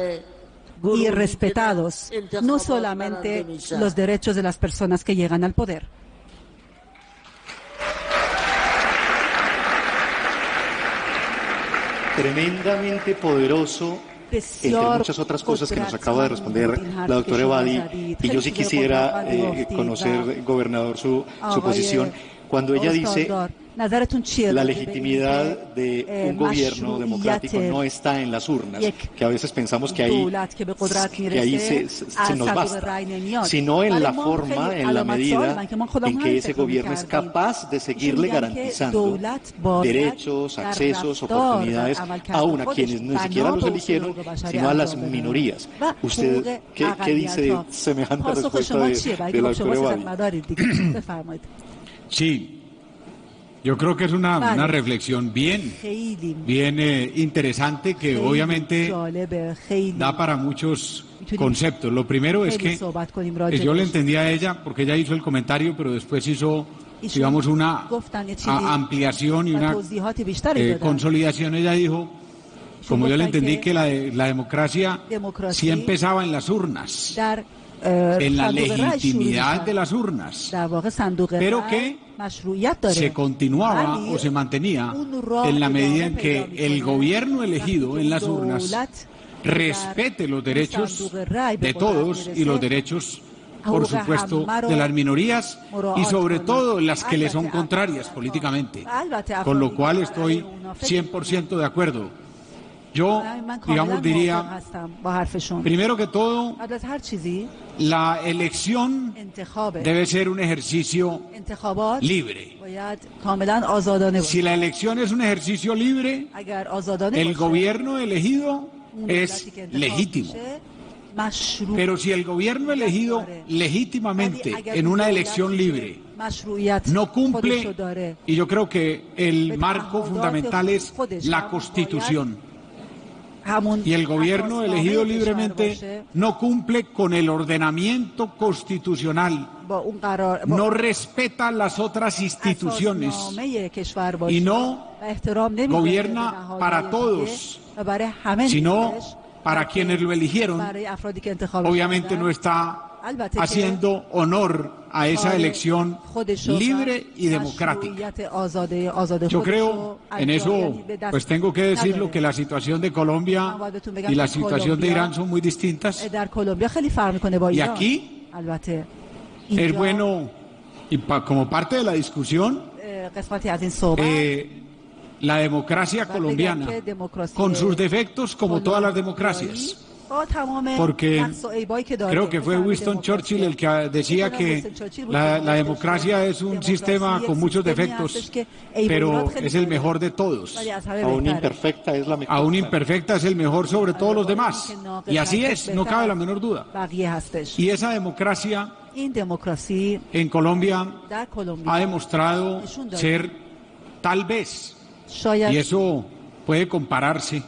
y respetados, no solamente los derechos de las personas que llegan al poder. Tremendamente poderoso, entre muchas otras cosas que nos acaba de responder la doctora Ebadi, y yo sí quisiera conocer, gobernador, su posición, cuando ella dice la legitimidad de un gobierno democrático no está en las urnas, que a veces pensamos que ahí se nos basta, sino en la forma, en la medida en que ese gobierno es capaz de seguirle garantizando derechos, accesos, oportunidades, aún a quienes ni siquiera los eligieron, sino a las minorías. ¿Usted qué dice de semejante respuesta de la doctora Ebadi? Sí. Yo creo que es una reflexión bien interesante que obviamente da para muchos conceptos. Lo primero es que yo le entendí a ella porque ella hizo el comentario, pero después hizo, digamos, una ampliación y una consolidación. Ella dijo, como yo le entendí, que la democracia sí empezaba en las urnas, en la legitimidad de las urnas, pero que se continuaba o se mantenía en la medida en que el gobierno elegido en las urnas respete los derechos de todos y los derechos, por supuesto, de las minorías y sobre todo las que le son contrarias políticamente, con lo cual estoy 100% de acuerdo. Yo, digamos, diría, primero que todo, la elección debe ser un ejercicio libre. Si la elección es un ejercicio libre, el gobierno elegido es legítimo. Pero si el gobierno elegido legítimamente en una elección libre no cumple, y yo creo que el marco fundamental es la Constitución, y el gobierno elegido libremente no cumple con el ordenamiento constitucional, no respeta las otras instituciones y no gobierna para todos, sino para quienes lo eligieron, obviamente no está haciendo honor a esa elección libre y democrática. Yo creo, en eso, pues tengo que decirlo, que la situación de Colombia y la situación de Irán son muy distintas. Y aquí es bueno, y como parte de la discusión, la democracia colombiana, con sus defectos como todas las democracias. Porque creo que fue Winston Churchill el que decía que la democracia es un sistema con muchos defectos, pero es el mejor de todos. Aún imperfecta es la mejor. Aún imperfecta es el mejor sobre todos los demás. Y así es, no cabe la menor duda. Y esa democracia en Colombia ha demostrado ser tal vez, y eso puede compararse,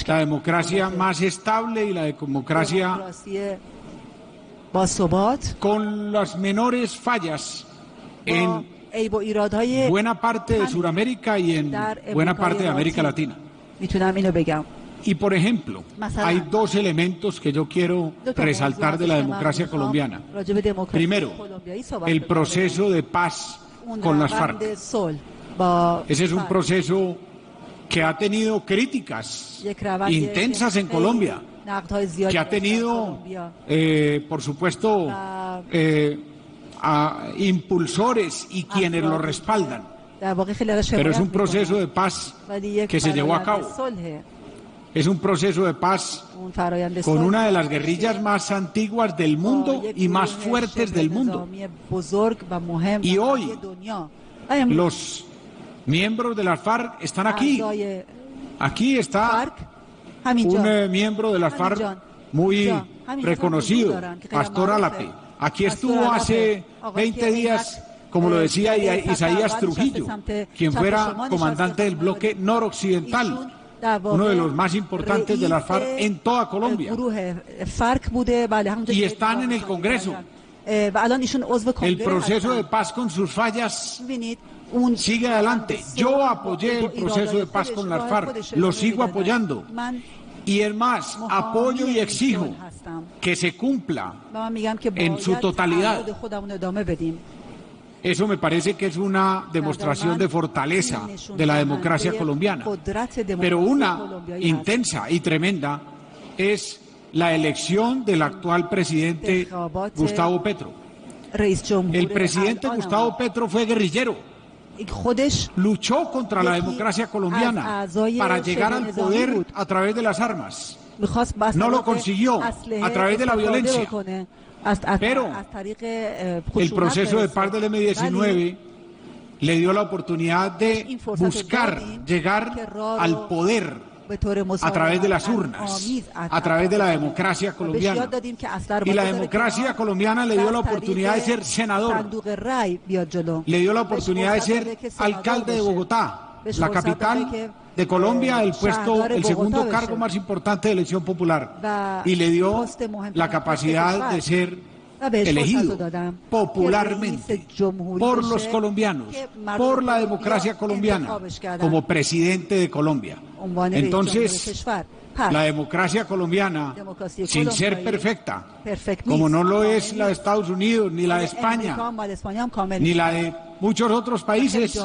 la democracia más estable y la democracia con las menores fallas en buena parte de Sudamérica y en buena parte de América Latina. Y por ejemplo, hay dos elementos que yo quiero resaltar de la democracia colombiana. Primero, el proceso de paz con las FARC. Ese es un proceso que ha tenido críticas intensas en Colombia, que ha tenido, por supuesto, a impulsores y quienes lo respaldan. Pero es un proceso de paz que se llevó a cabo. Es un proceso de paz con una de las guerrillas más antiguas del mundo y más fuertes del mundo. Y hoy los miembros de las FARC están aquí. Aquí está un miembro de las FARC muy reconocido, Pastor Álape. Aquí estuvo hace 20 días, como lo decía Isaías Trujillo, quien fuera comandante del bloque noroccidental, uno de los más importantes de las FARC en toda Colombia. Y están en el Congreso. El proceso de paz con sus fallas sigue adelante. Yo apoyé el proceso de paz con las FARC, lo sigo apoyando. Y es más, apoyo y exijo que se cumpla en su totalidad. Eso me parece que es una demostración de fortaleza de la democracia colombiana. Pero una intensa y tremenda es la elección del actual presidente Gustavo Petro. El presidente Gustavo Petro fue guerrillero. Luchó contra la democracia colombiana para llegar al poder a través de las armas. No lo consiguió a través de la violencia. Pero el proceso de paz del M-19 le dio la oportunidad de buscar llegar al poder a través de las urnas, a través de la democracia colombiana. Y la democracia colombiana le dio la oportunidad de ser senador, le dio la oportunidad de ser alcalde de Bogotá, la capital de Colombia, el segundo cargo más importante de elección popular, y le dio la capacidad de ser elegido popularmente por los colombianos, por la democracia colombiana, como presidente de Colombia. Entonces, la democracia colombiana, sin ser perfecta, como no lo es la de Estados Unidos, ni la de España, ni la de muchos otros países,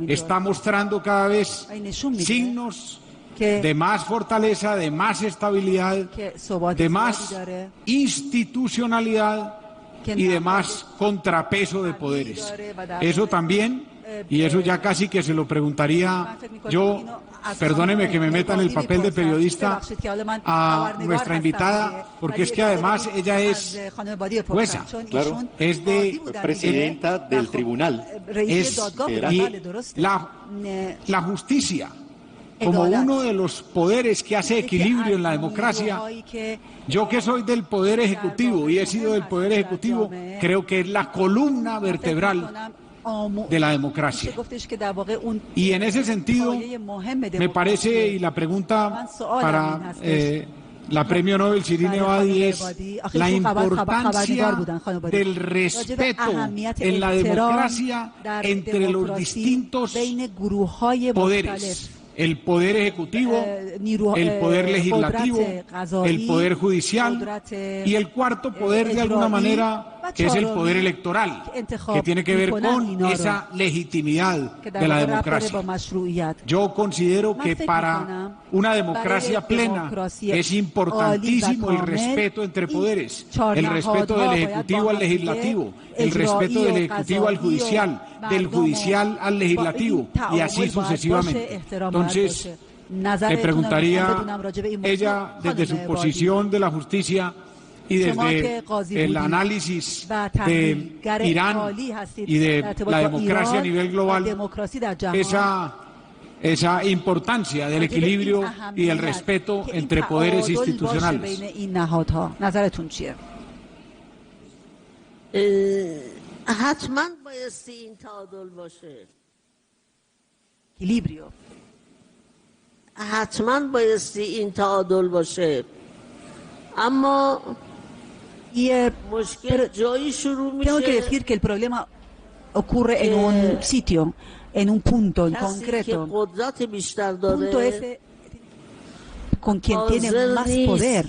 está mostrando cada vez signos de más fortaleza, de más estabilidad, de más institucionalidad y de más contrapeso de poderes. Eso también, y eso ya casi que se lo preguntaría yo, perdóneme que me meta en el papel de periodista, a nuestra invitada, porque es que además ella es jueza, claro, es presidenta del tribunal, es la justicia como uno de los poderes que hace equilibrio en la democracia. Yo que soy del Poder Ejecutivo y he sido del Poder Ejecutivo, creo que es la columna vertebral de la democracia. Y en ese sentido, me parece, y la pregunta para la Premio Nobel Shirin Ebadi es la importancia del respeto en la democracia entre los distintos poderes. El poder ejecutivo, el poder legislativo, el poder judicial y el cuarto poder, de alguna manera, que es el poder electoral, que tiene que ver con esa legitimidad de la democracia. Yo considero que para una democracia plena es importantísimo el respeto entre poderes, el respeto del Ejecutivo al Legislativo, el respeto del Ejecutivo al Judicial, del Judicial al Legislativo, y así sucesivamente. Entonces, le preguntaría, ella, desde su posición de la justicia y desde el análisis de Irán y de la democracia a nivel global, esa importancia del equilibrio y del respeto entre poderes institucionales. Equilibrio. حتما بایستی این تعادل باشه اما مشکل جایی شروع میشه. Tengo que decir que el problema ocurre en un sitio, en un punto en concreto. Punto ese con quien tiene más poder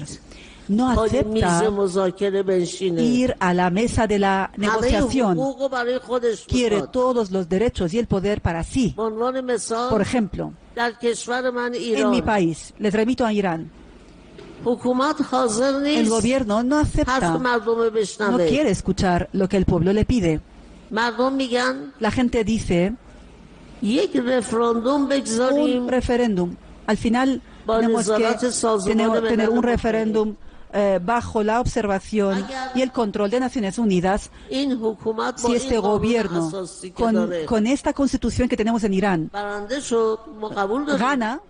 no acepta ir a la mesa de la negociación, quiere todos los derechos y el poder para sí. Por ejemplo, en mi país, les remito a Irán, el gobierno no acepta, no quiere escuchar lo que el pueblo le pide. La gente dice, un referéndum. Al final tenemos que tener un referéndum bajo la observación y el control de Naciones Unidas. Si este gobierno, con esta constitución que tenemos en Irán, gana,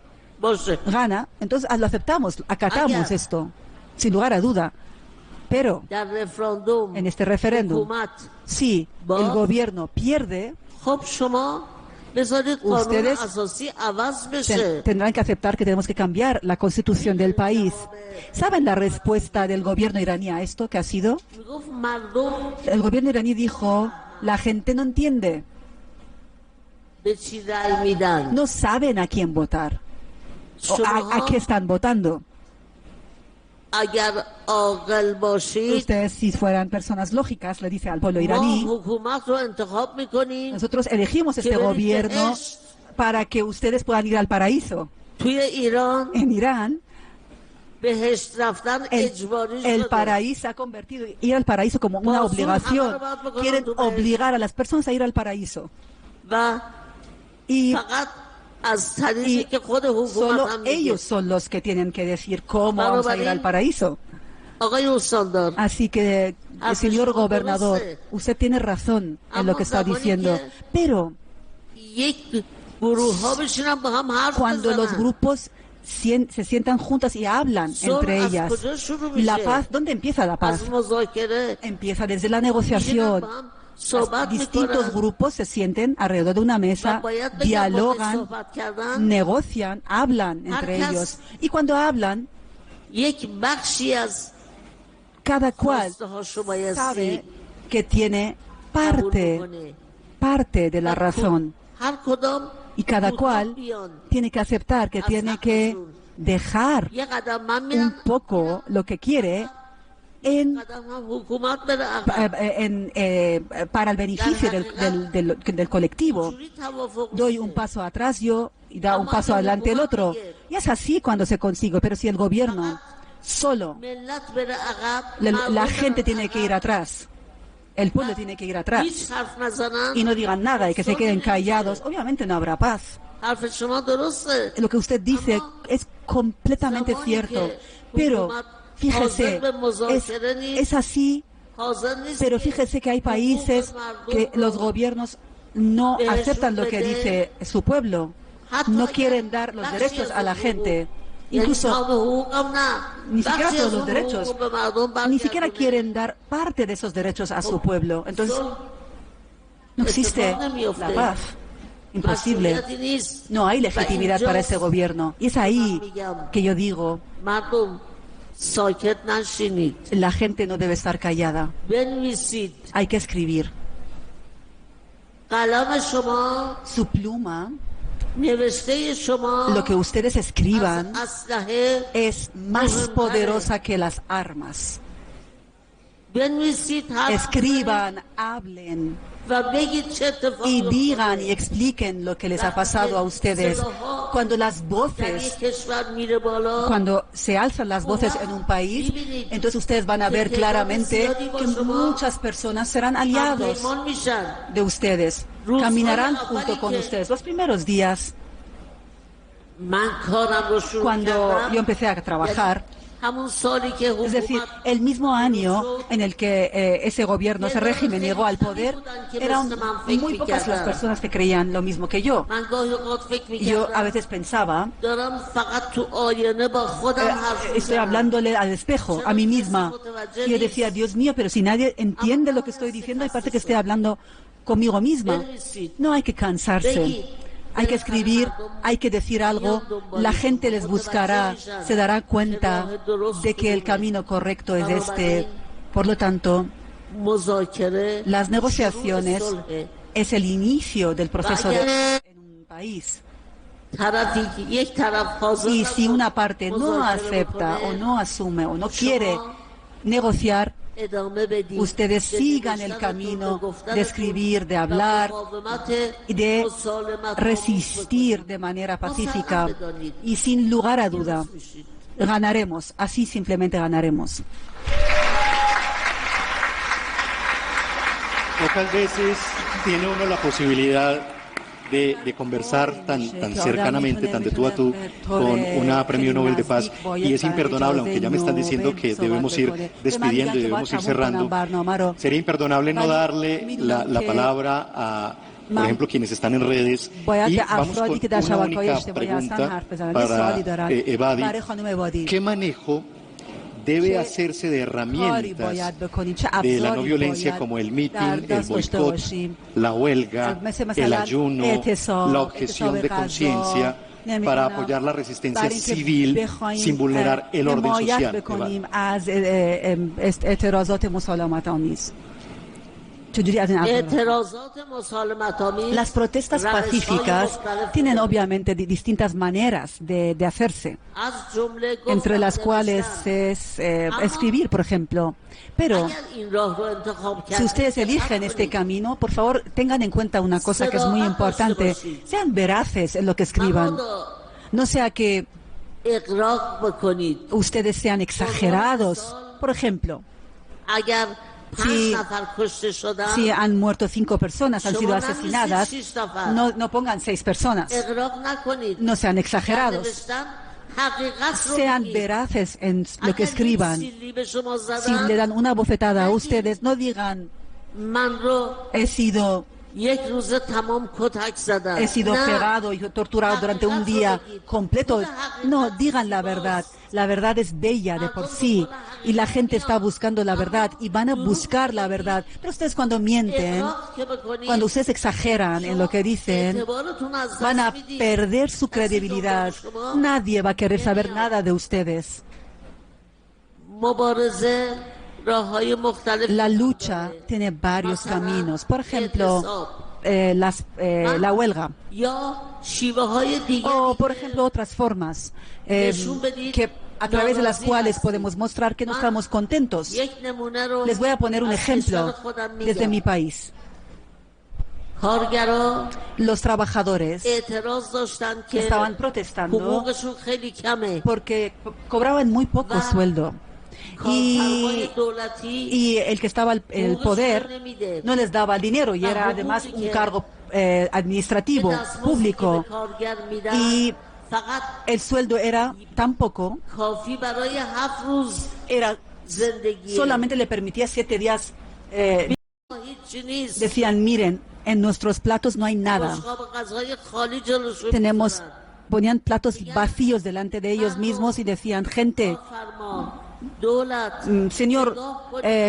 entonces lo aceptamos, acatamos esto, sin lugar a duda. Pero en este referéndum, si el gobierno pierde, ustedes tendrán que aceptar que tenemos que cambiar la constitución del país. ¿Saben la respuesta del gobierno iraní a esto que ha sido? El gobierno iraní dijo, la gente no entiende. No saben a quién votar. ¿A qué están votando? Ustedes, si fueran personas lógicas, le dice al pueblo iraní, nosotros elegimos este gobierno para que ustedes puedan ir al paraíso. En Irán, el paraíso ha convertido ir al paraíso como una obligación. Quieren obligar a las personas a ir al paraíso. Y solo ellos son los que tienen que decir cómo vamos a ir al paraíso. Así que, señor gobernador, usted tiene razón en lo que está diciendo. Pero cuando los grupos se sientan juntas y hablan entre ellas, la paz, ¿dónde empieza la paz? Empieza desde la negociación. Distintos grupos se sienten alrededor de una mesa, dialogan, negocian, hablan entre ellos. Y cuando hablan, cada cual sabe que tiene parte de la razón. Y cada cual tiene que aceptar que tiene que dejar un poco lo que quiere para el beneficio del colectivo. Doy un paso atrás yo y da un paso adelante el otro. Y es así cuando se consigue. Pero si el gobierno solo, la gente tiene que ir atrás, el pueblo tiene que ir atrás y no digan nada y que se queden callados, obviamente no habrá paz. Lo que usted dice es completamente cierto, pero fíjese, es así, pero fíjese que hay países que los gobiernos no aceptan lo que dice su pueblo, no quieren dar los derechos a la gente, incluso ni siquiera todos los derechos, ni siquiera quieren dar parte de esos derechos a su pueblo. Entonces, no existe la paz. Imposible. No hay legitimidad para ese gobierno. Y es ahí que yo digo, la gente no debe estar callada. Hay que escribir. Su pluma, lo que ustedes escriban, es más poderosa que las armas. escriban, hablen y digan y expliquen lo que les ha pasado a ustedes. Cuando se alzan las voces en un país, entonces ustedes van a ver claramente que muchas personas serán aliados de ustedes, caminarán junto con ustedes. Los primeros días, cuando yo empecé a trabajar, es decir, el mismo año en el que ese gobierno, ese régimen llegó al poder, eran muy pocas las personas que creían lo mismo que yo. Yo a veces pensaba, estoy hablándole al espejo, a mí misma. Y yo decía, Dios mío, pero si nadie entiende lo que estoy diciendo, hay parte que estoy hablando conmigo misma. No hay que cansarse. Hay que escribir, hay que decir algo, la gente les buscará, se dará cuenta de que el camino correcto es este. Por lo tanto, las negociaciones es el inicio del proceso en un país. Y si una parte no acepta o no asume o no quiere negociar, ustedes sigan el camino de escribir, de hablar y de resistir de manera pacífica. Y sin lugar a duda, ganaremos. Así simplemente ganaremos. Pocas veces tiene uno la posibilidad de conversar tan cercanamente, tan de tú a tú, con una premio Nobel de Paz, y es imperdonable, aunque ya me están diciendo que debemos ir despidiendo y debemos ir cerrando, sería imperdonable no darle la palabra a, por ejemplo, quienes están en redes, y vamos con una única pregunta para Evadi. ¿Qué manejo debe hacerse de herramientas de la no violencia como el mitin, el boicot, la huelga, el ayuno, la objeción de conciencia, para apoyar la resistencia civil sin vulnerar el orden social? Las protestas pacíficas tienen obviamente distintas maneras de hacerse, entre las cuales es escribir, por ejemplo. Pero si ustedes eligen este camino, por favor tengan en cuenta una cosa que es muy importante: sean veraces en lo que escriban. No sea que ustedes sean exagerados. Por ejemplo, si han muerto 5 personas, han sido asesinadas, no pongan 6 personas. No sean exagerados. Sean veraces en lo que escriban. Si le dan una bofetada a ustedes, no digan, he sido pegado y torturado durante un día completo. No, digan la verdad. La verdad es bella de por sí y la gente está buscando la verdad y van a buscar la verdad. Pero ustedes cuando mienten, cuando ustedes exageran en lo que dicen, van a perder su credibilidad. Nadie va a querer saber nada de ustedes. La lucha tiene varios caminos. Por ejemplo, la huelga. O, por ejemplo, otras formas a través de las cuales podemos mostrar que no estamos contentos. Les voy a poner un ejemplo desde mi país. Los trabajadores estaban protestando porque cobraban muy poco sueldo. Y el que estaba en el poder no les daba el dinero y era además un cargo administrativo, público, y el sueldo era tan poco, solamente le permitía 7 días. Decían, miren, en nuestros platos no hay nada. Ponían platos vacíos delante de ellos mismos y decían, gente, señor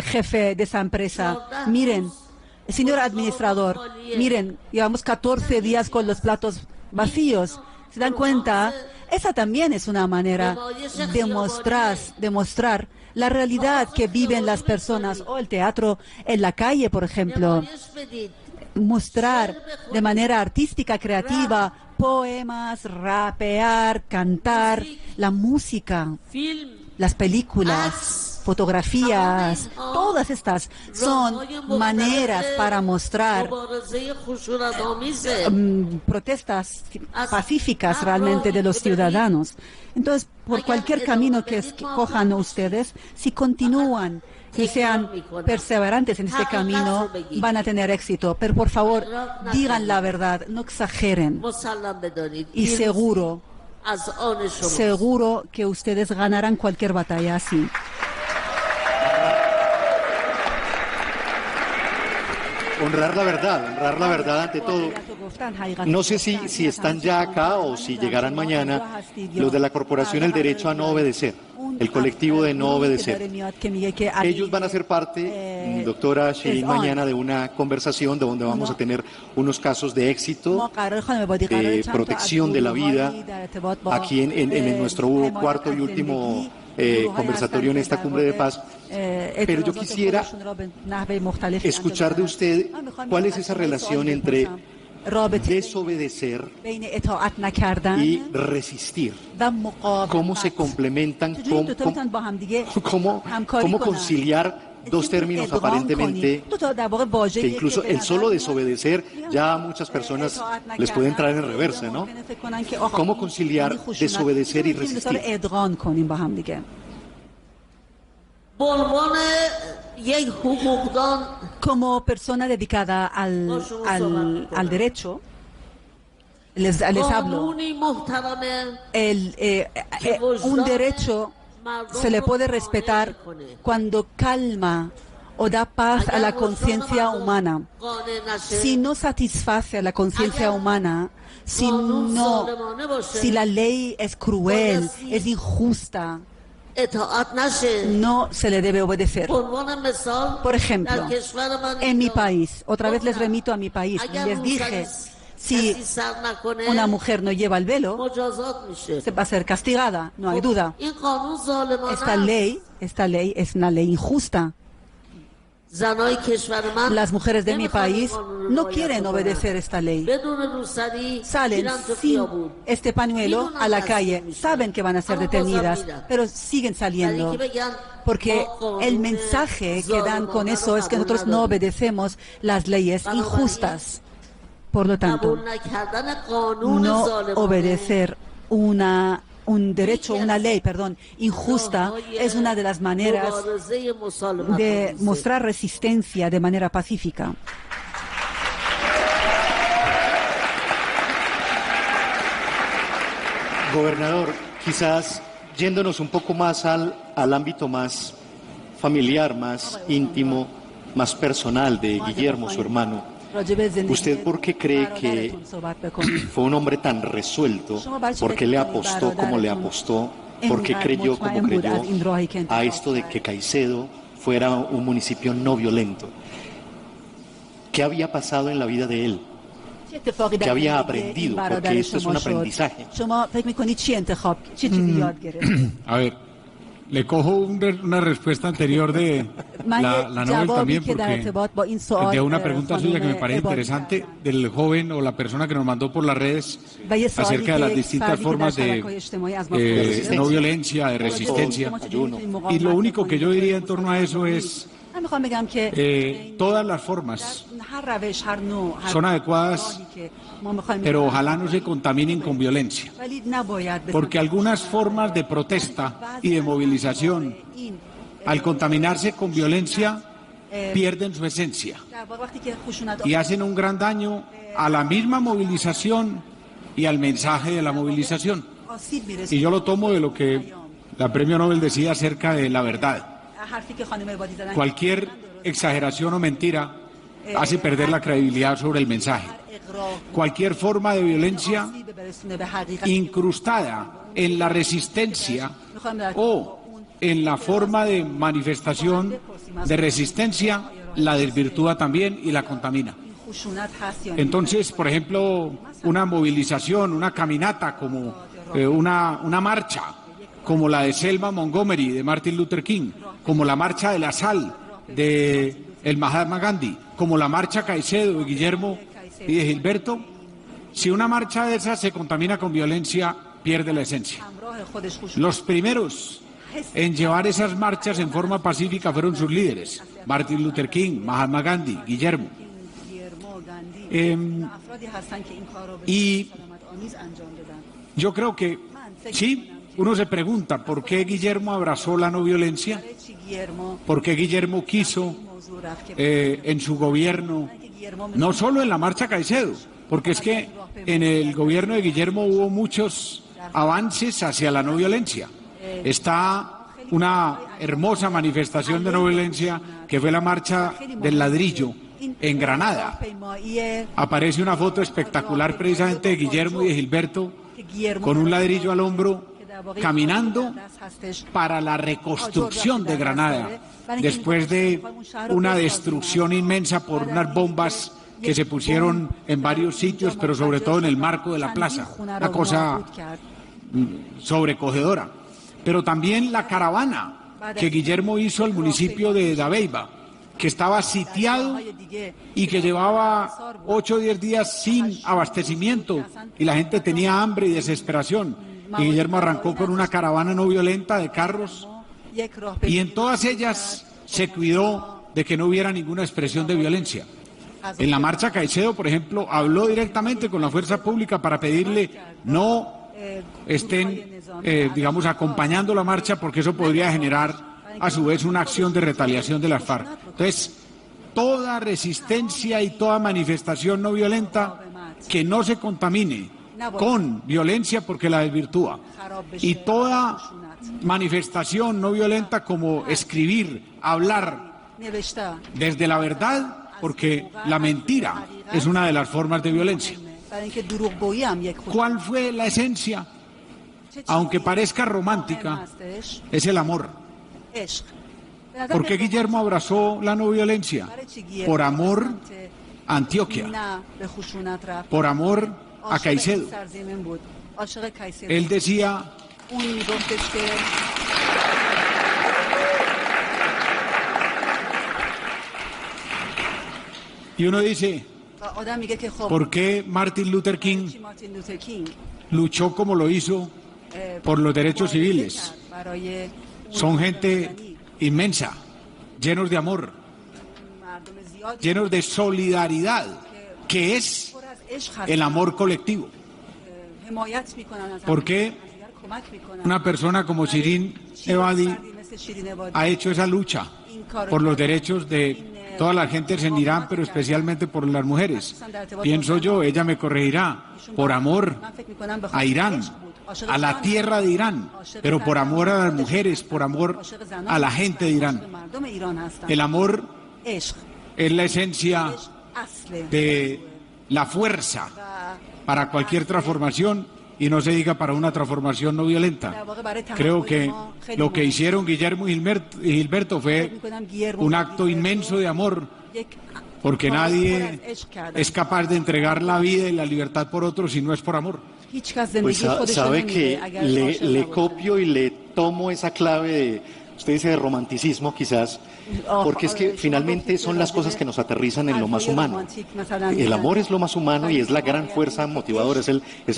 jefe de esa empresa, miren, señor administrador, miren, llevamos 14 días con los platos vacíos. ¿Se dan cuenta? Esa también es una manera de demostrar la realidad que viven las personas, o el teatro en la calle, por ejemplo. Mostrar de manera artística, creativa, poemas, rapear, cantar, la música, las películas, fotografías, todas estas son maneras para mostrar protestas pacíficas realmente de los ciudadanos. Entonces, por cualquier camino que cojan ustedes, si continúan y sean perseverantes en este camino, van a tener éxito. Pero por favor, digan la verdad, no exageren. Y seguro que ustedes ganarán cualquier batalla así. Honrar la verdad ante todo. No sé si están ya acá o si llegarán mañana los de la Corporación El Derecho a No Obedecer, el colectivo de No Obedecer. Ellos van a ser parte, doctora Shirin, mañana de una conversación donde vamos a tener unos casos de éxito, de protección de la vida, aquí en nuestro cuarto y último conversatorio en esta cumbre de paz. Pero yo quisiera escuchar de usted cuál es esa relación entre desobedecer y resistir. ¿Cómo se complementan? ¿Cómo conciliar dos términos aparentemente que incluso el solo desobedecer ya a muchas personas les puede entrar en reversa, ¿no? ¿Cómo conciliar desobedecer y resistir? Como persona dedicada al derecho, les hablo. Un derecho se le puede respetar cuando calma o da paz a la conciencia humana. Si no satisface a la conciencia humana, si la ley es cruel, es injusta, no se le debe obedecer. Por ejemplo, en mi país, otra vez les remito a mi país, les dije, si una mujer no lleva el velo, se va a ser castigada, no hay duda. Esta ley es una ley injusta. Las mujeres de mi país no quieren obedecer esta ley. Salen sin este pañuelo a la calle. Saben que van a ser detenidas, pero siguen saliendo. Porque el mensaje que dan con eso es que nosotros no obedecemos las leyes injustas. Por lo tanto, no obedecer una ley injusta es una de las maneras de mostrar resistencia de manera pacífica. Gobernador, quizás yéndonos un poco más al ámbito más familiar, más íntimo, más personal de Guillermo, su hermano. ¿Usted por qué cree que fue un hombre tan resuelto? ¿Por qué le apostó como le apostó? ¿Por qué creyó como creyó a esto de que Caicedo fuera un municipio no violento? ¿Qué había pasado en la vida de él? ¿Qué había aprendido? Porque esto es un aprendizaje. A ver. Le cojo una respuesta anterior de la Nobel también, porque de una pregunta suya que me parece interesante, del joven o la persona que nos mandó por las redes acerca de las distintas formas de no violencia, de resistencia. Y lo único que yo diría en torno a eso es todas las formas son adecuadas, pero ojalá no se contaminen con violencia, porque algunas formas de protesta y de movilización, al contaminarse con violencia, pierden su esencia y hacen un gran daño a la misma movilización y al mensaje de la movilización. Y yo lo tomo de lo que la Premio Nobel decía acerca de la verdad. Cualquier exageración o mentira hace perder la credibilidad sobre el mensaje. Cualquier forma de violencia incrustada en la resistencia o en la forma de manifestación de resistencia la desvirtúa también y la contamina. Entonces, por ejemplo, una movilización, una caminata, como una marcha, como la de Selma Montgomery, de Martin Luther King, como la marcha de la sal de el Mahatma Gandhi, como la marcha Caicedo de Guillermo y de Gilberto, si una marcha de esas se contamina con violencia, pierde la esencia. Los primeros en llevar esas marchas en forma pacífica fueron sus líderes, Martin Luther King, Mahatma Gandhi, Guillermo. Y yo creo que sí, uno se pregunta por qué Guillermo abrazó la no violencia, por qué Guillermo quiso en su gobierno, no solo en la marcha Caicedo, porque es que en el gobierno de Guillermo hubo muchos avances hacia la no violencia. Está una hermosa manifestación de no violencia que fue la marcha del ladrillo en Granada. Aparece una foto espectacular precisamente de Guillermo y de Gilberto con un ladrillo al hombro caminando para la reconstrucción de Granada después de una destrucción inmensa por unas bombas que se pusieron en varios sitios, pero sobre todo en el marco de la plaza, una cosa sobrecogedora. Pero también la caravana que Guillermo hizo al municipio de Dabeiba, que estaba sitiado y que llevaba 8 o 10 días sin abastecimiento y la gente tenía hambre y desesperación. Y Guillermo arrancó con una caravana no violenta de carros y en todas ellas se cuidó de que no hubiera ninguna expresión de violencia. En la marcha Caicedo, por ejemplo, habló directamente con la fuerza pública para pedirle no estén, digamos, acompañando la marcha porque eso podría generar a su vez una acción de retaliación de las FARC. Entonces, toda resistencia y toda manifestación no violenta que no se contamine con violencia porque la desvirtúa, y toda manifestación no violenta como escribir, hablar desde la verdad, porque la mentira es una de las formas de violencia. ¿Cuál fue la esencia? Aunque parezca romántica, es el amor. ¿Por qué Guillermo abrazó la no violencia? Por amor a Antioquia, por amor a Caicedo. Él decía: y uno dice, ¿por qué Martin Luther King luchó como lo hizo por los derechos civiles? Son gente inmensa, llenos de amor, llenos de solidaridad, que es el amor colectivo. ¿Por qué una persona como Shirin Ebadi ha hecho esa lucha por los derechos de todas las gentes en Irán, pero especialmente por las mujeres? Pienso yo, ella me corregirá, por amor a Irán, a la tierra de Irán, pero por amor a las mujeres, por amor a la gente de Irán. El amor es la esencia de la fuerza para cualquier transformación, y no se diga para una transformación no violenta. Creo que lo que hicieron Guillermo y Gilberto fue un acto inmenso de amor, porque nadie es capaz de entregar la vida y la libertad por otros si no es por amor. Pues sabe que le copio y le tomo esa clave de, usted dice, de romanticismo quizás, porque es que finalmente son las cosas que nos aterrizan en lo más humano. El amor es lo más humano y es la gran fuerza motivadora, es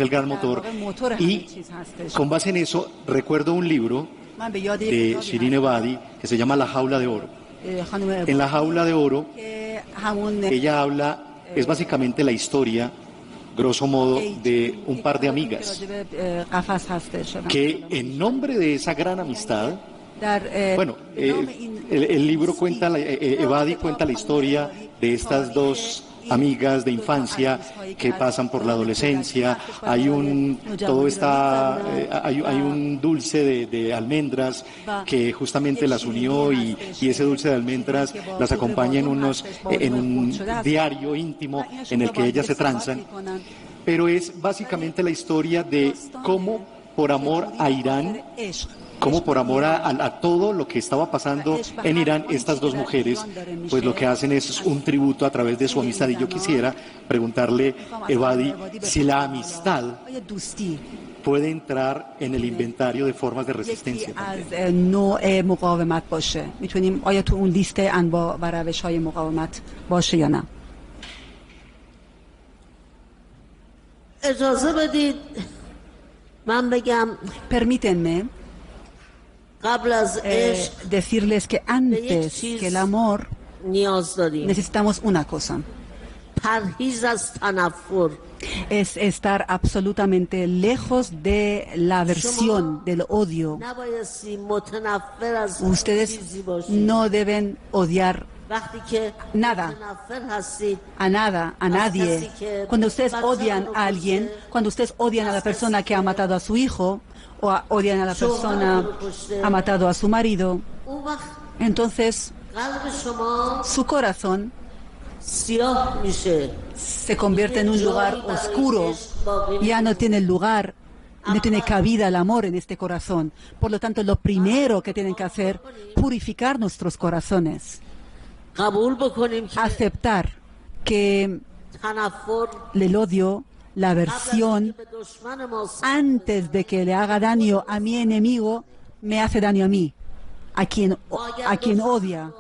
el gran motor. Y con base en eso recuerdo un libro de Shirin Ebadi que se llama La Jaula de Oro. En La Jaula de Oro ella habla, es básicamente la historia, grosso modo, de un par de amigas que en nombre de esa gran amistad, bueno, el libro cuenta, Ebadi cuenta la historia de estas dos amigas de infancia que pasan por la adolescencia. Hay un dulce de almendras que justamente las unió, y ese dulce de almendras las acompaña en un diario íntimo en el que ellas se transan. Pero es básicamente la historia de cómo por amor a Irán, como por amor a todo lo que estaba pasando en Irán, estas dos mujeres, pues lo que hacen es un tributo a través de su amistad. Y yo quisiera preguntarle, Ebadi, si la amistad puede entrar en el inventario de formas de resistencia. Permítanme decirles que antes que el amor necesitamos una cosa. Es estar absolutamente lejos de la aversión, del odio. Ustedes no deben odiar nada, a nadie. Cuando ustedes odian a alguien, cuando ustedes odian a la persona que ha matado a su hijo, o odian a la persona que ha matado a su marido, entonces su corazón se convierte en un lugar oscuro. Ya no tiene lugar, no tiene cabida el amor en este corazón. Por lo tanto, lo primero que tienen que hacer, purificar nuestros corazones. Aceptar que el odio, la aversión, antes de que le haga daño a mi enemigo, me hace daño a mí, a quien odia.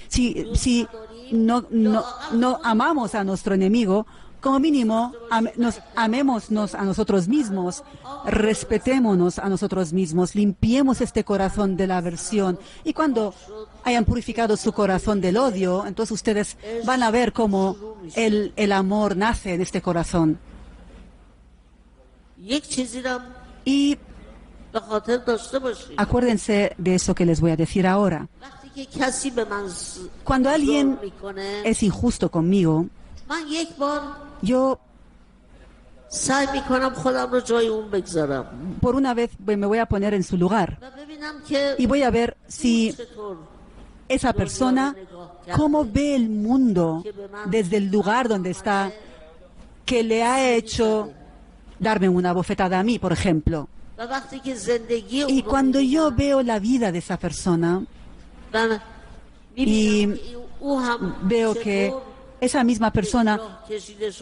Si no amamos a nuestro enemigo, como mínimo amémonos a nosotros mismos, respetémonos a nosotros mismos, limpiemos este corazón de la aversión. Y cuando hayan purificado su corazón del odio, entonces ustedes van a ver cómo el amor nace en este corazón. Y acuérdense de eso que les voy a decir ahora. Cuando alguien es injusto conmigo, yo por una vez me voy a poner en su lugar y voy a ver si esa persona, cómo ve el mundo desde el lugar donde está, que le ha hecho darme una bofetada a mí, por ejemplo. Y cuando yo veo la vida de esa persona y veo que esa misma persona,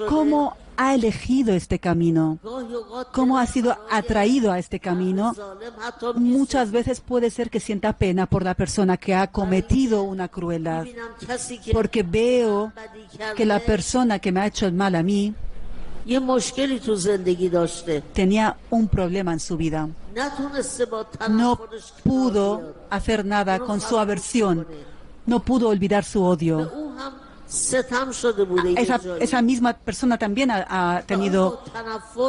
cómo ha elegido este camino, cómo ha sido atraído a este camino, muchas veces puede ser que sienta pena por la persona que ha cometido una crueldad, porque veo que la persona que me ha hecho el mal a mí tenía un problema en su vida. No pudo hacer nada con su aversión, no pudo olvidar su odio. Esa misma persona también ha tenido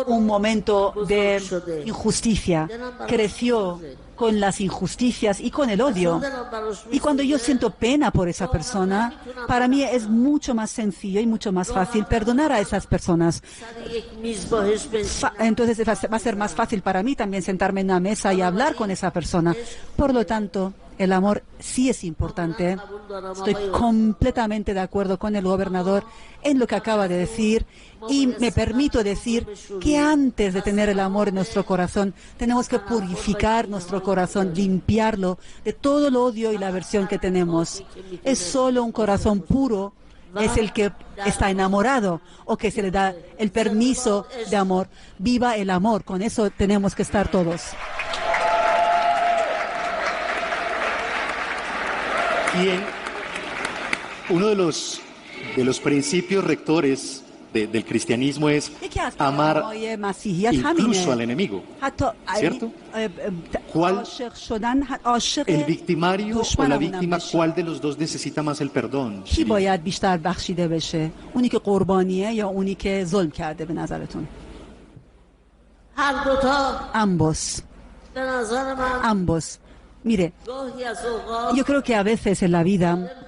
un momento de injusticia, creció con las injusticias y con el odio. Y cuando yo siento pena por esa persona, para mí es mucho más sencillo y mucho más fácil perdonar a esas personas. Entonces va a ser más fácil para mí también sentarme en una mesa y hablar con esa persona. Por lo tanto, el amor sí es importante. Estoy completamente de acuerdo con el gobernador en lo que acaba de decir y me permito decir que antes de tener el amor en nuestro corazón, tenemos que purificar nuestro corazón, limpiarlo de todo el odio y la aversión que tenemos. Es solo un corazón puro es el que está enamorado o que se le da el permiso de amor. Viva el amor, con eso tenemos que estar todos. Y uno de los principios rectores del cristianismo es amar incluso al enemigo, ¿cierto? ¿El victimario o la víctima, cuál de los dos necesita más el perdón? Ambos. Mire, yo creo que a veces en la vida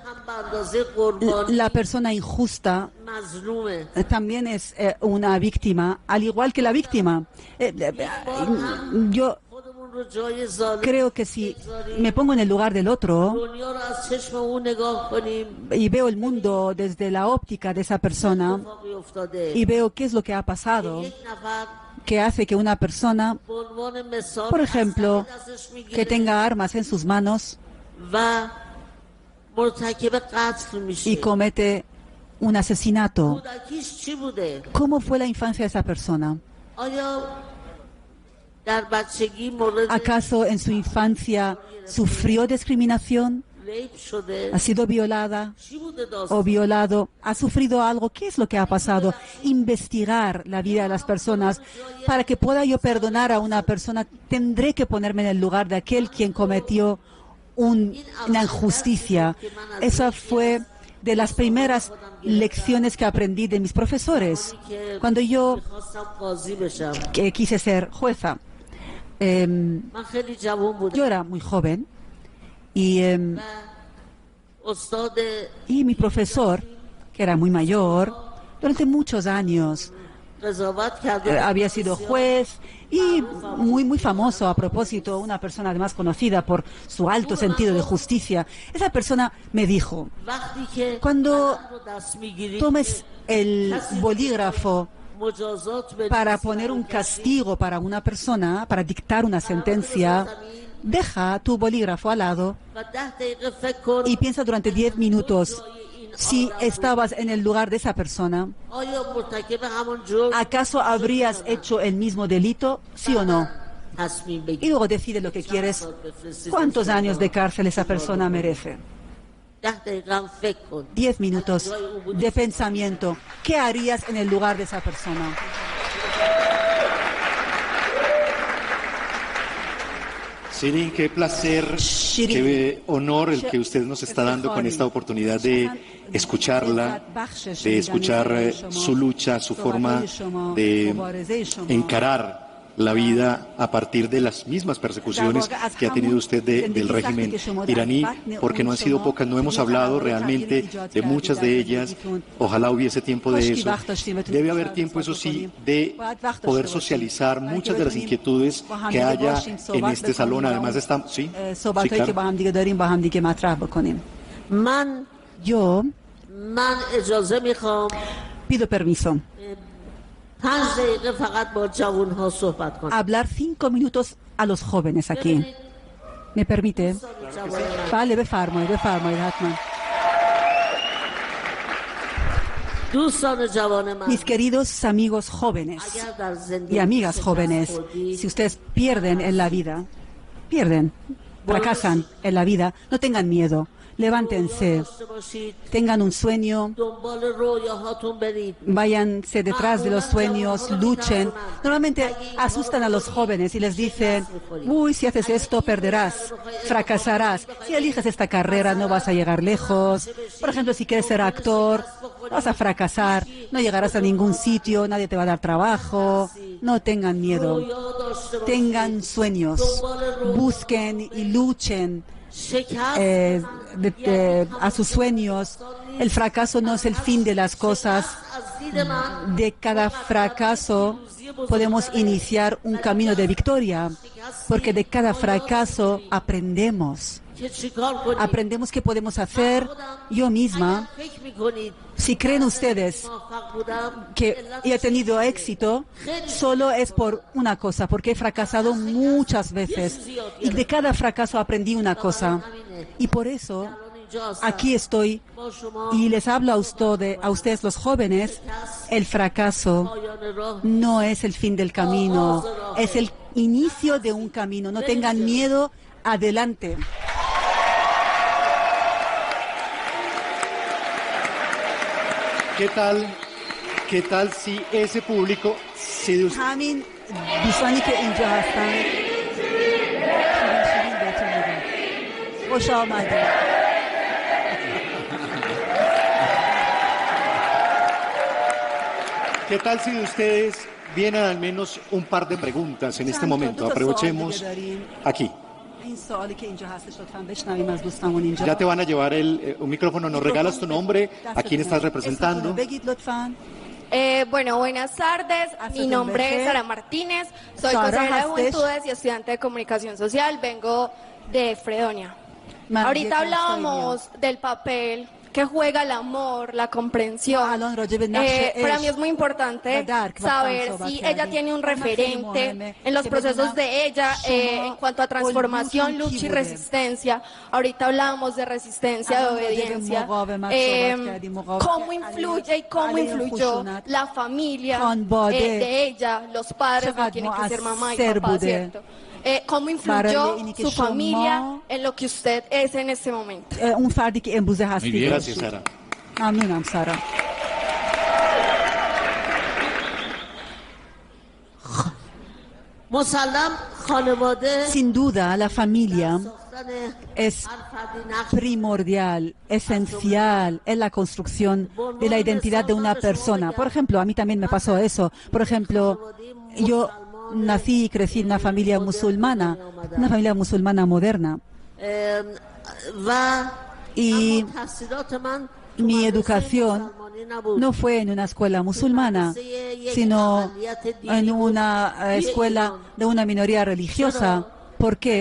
la persona injusta también es una víctima, al igual que la víctima. Yo creo que si me pongo en el lugar del otro y veo el mundo desde la óptica de esa persona y veo qué es lo que ha pasado, que hace que una persona, por ejemplo, que tenga armas en sus manos y comete un asesinato. ¿Cómo fue la infancia de esa persona? ¿Acaso en su infancia sufrió discriminación? ha sido violada o violado, ha sufrido algo. ¿Qué es lo que ha pasado? Investigar la vida de las personas. Para que pueda yo perdonar a una persona, tendré que ponerme en el lugar de aquel quien cometió una injusticia. Esa fue de las primeras lecciones que aprendí de mis profesores cuando yo quise ser jueza. Yo era muy joven y mi profesor, que era muy mayor, durante muchos años había sido juez y muy famoso a propósito, una persona además conocida por su alto sentido de justicia. Esa persona me dijo: cuando tomes el bolígrafo para poner un castigo para una persona, para dictar una sentencia, deja tu bolígrafo al lado y piensa durante 10 minutos si estabas en el lugar de esa persona. ¿Acaso habrías hecho el mismo delito, sí o no? Y luego decide lo que quieres. ¿Cuántos años de cárcel esa persona merece? 10 minutos de pensamiento. ¿Qué harías en el lugar de esa persona? Shirin, qué placer, qué honor el que usted nos está dando con esta oportunidad de escucharla, de escuchar su lucha, su forma de encarar la vida a partir de las mismas persecuciones que ha tenido usted del régimen iraní, porque no han sido pocas, no hemos hablado realmente de muchas de ellas. Ojalá hubiese tiempo de eso. Debe haber tiempo, eso sí, de poder socializar muchas de las inquietudes que haya en este salón. Además estamos... Sí, claro. Yo pido permiso. Hablar 5 minutos a los jóvenes aquí. ¿Me permite? Vale, بفرمایید حتما. Mis queridos amigos jóvenes y amigas jóvenes, si ustedes pierden en la vida, fracasan en la vida, no tengan miedo. Levántense, tengan un sueño, váyanse detrás de los sueños, luchen. Normalmente asustan a los jóvenes y les dicen: uy, si haces esto perderás, fracasarás. Si eliges esta carrera no vas a llegar lejos. Por ejemplo, si quieres ser actor, vas a fracasar, no llegarás a ningún sitio, nadie te va a dar trabajo. No tengan miedo, tengan sueños, busquen y luchen a sus sueños. El fracaso no es el fin de las cosas. De cada fracaso podemos iniciar un camino de victoria, porque de cada fracaso aprendemos. Aprendemos qué podemos hacer. Yo misma, si creen ustedes que he tenido éxito, solo es por una cosa, porque he fracasado muchas veces y de cada fracaso aprendí una cosa. Y por eso aquí estoy y les hablo a ustedes los jóvenes: el fracaso no es el fin del camino, es el inicio de un camino. No tengan miedo, adelante. ¿Qué tal si ese público, si همین دوستانی که اینجا هستن خوش آمدید. ¿Qué tal si de ustedes vienen al menos un par de preguntas en este momento? Aprovechemos aquí. Ya te van a llevar un micrófono. ¿Nos regalas tu nombre? ¿A quién estás representando? Bueno, buenas tardes. Mi nombre es Sara Martínez. Soy consejera de Juventudes y estudiante de Comunicación Social. Vengo de Fredonia. Ahorita hablábamos del papel que juega el amor, la comprensión. Para mí es muy importante saber si ella tiene un referente en los procesos de ella en cuanto a transformación, lucha y resistencia. Ahorita hablábamos de resistencia, de obediencia. Cómo influye y cómo influyó la familia de ella, los padres, que tienen que ser mamá y papá, ¿cierto? cómo influyó su familia en lo que usted es en este momento. اون فردی که امروزه هستی. Gracias, Sara. ممنونم سارا. Sin duda, la familia es primordial, esencial en la construcción de la identidad de una persona. Por ejemplo, a mí también me pasó eso. Por ejemplo, yo nací y crecí en una familia musulmana moderna. Y mi educación no fue en una escuela musulmana, sino en una escuela de una minoría religiosa. ¿Por qué?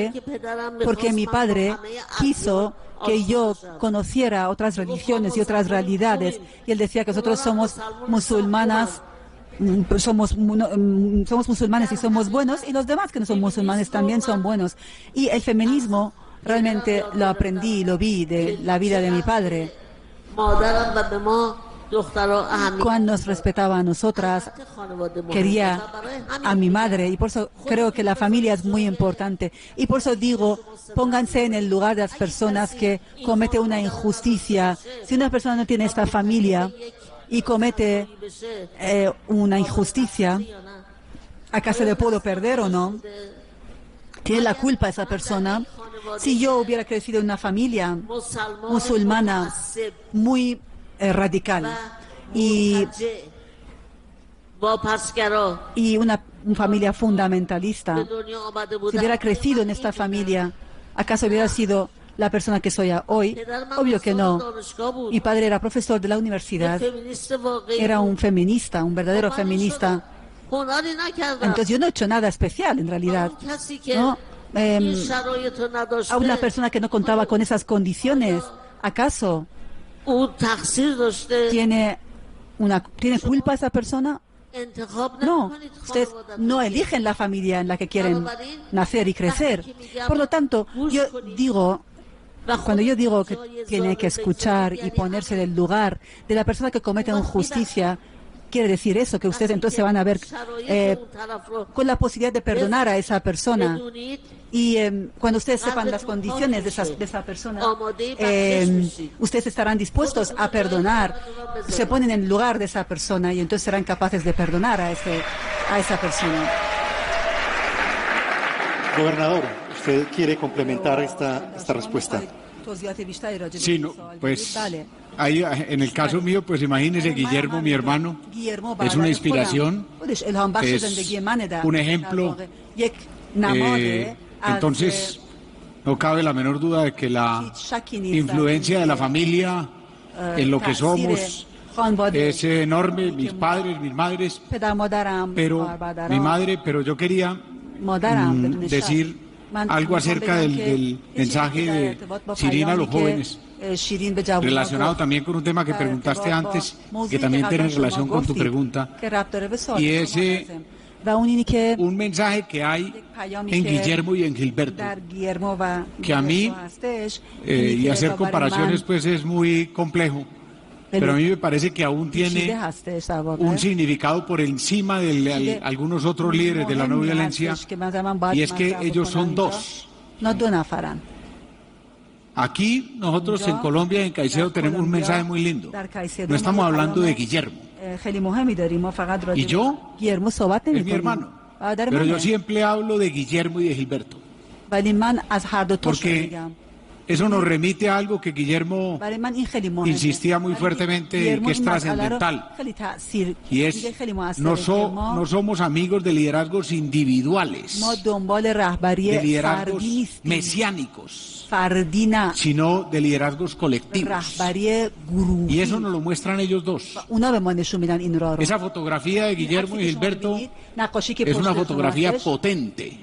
Porque mi padre quiso que yo conociera otras religiones y otras realidades. Y él decía que nosotros somos musulmanas, somos musulmanes y somos buenos, y los demás que no son musulmanes también son buenos. Y el feminismo realmente lo aprendí y lo vi de la vida de mi padre. Cuando nos respetaba a nosotras, quería a mi madre, y por eso creo que la familia es muy importante. Y por eso digo, pónganse en el lugar de las personas que cometen una injusticia. Si una persona no tiene esta familia y comete una injusticia, ¿acaso le puedo perder o no? ¿Tiene la culpa esa persona? Si yo hubiera crecido en una familia musulmana muy radical y una familia fundamentalista, si hubiera crecido en esta familia, ¿acaso hubiera sido la persona que soy hoy? Obvio que no. Mi padre era profesor de la universidad, era un feminista, un verdadero feminista. Entonces yo no he hecho nada especial en realidad, ¿no? A una persona que no contaba con esas condiciones, ¿acaso tiene culpa esa persona? No, ustedes no eligen la familia en la que quieren nacer y crecer. Por lo tanto, cuando yo digo que tiene que escuchar y ponerse en el lugar de la persona que comete injusticia, quiere decir eso, que ustedes entonces se van a ver con la posibilidad de perdonar a esa persona. Y cuando ustedes sepan las condiciones de esa persona, ustedes estarán dispuestos a perdonar, se ponen en el lugar de esa persona y entonces serán capaces de perdonar a esa persona. Gobernador, ¿usted quiere complementar esta respuesta? Sí, no, pues ahí, en el caso mío, pues imagínese, Guillermo, mi hermano, es una inspiración, es un ejemplo. Entonces, no cabe la menor duda de que la influencia de la familia en lo que somos es enorme. Mis padres, mis madres, pero yo quería decir algo acerca del mensaje de Shirin a los jóvenes, relacionado también con un tema que preguntaste antes, que también tiene relación con tu pregunta, y es un mensaje que hay en Guillermo y en Gilberto, que a mí, y hacer comparaciones pues es muy complejo, pero a mí me parece que aún tiene un significado por encima de algunos otros líderes de la no violencia, y es que ellos son dos. Aquí nosotros en Colombia, en Caicedo, tenemos un mensaje muy lindo. No estamos hablando de Guillermo. Y yo, es mi hermano. Pero yo siempre hablo de Guillermo y de Gilberto. Porque eso nos remite a algo que Guillermo insistía muy fuertemente, que es trascendental. Y es, no somos amigos de liderazgos individuales, de liderazgos mesiánicos, sino de liderazgos colectivos. Y eso nos lo muestran ellos dos. Esa fotografía de Guillermo y Gilberto es una fotografía potente,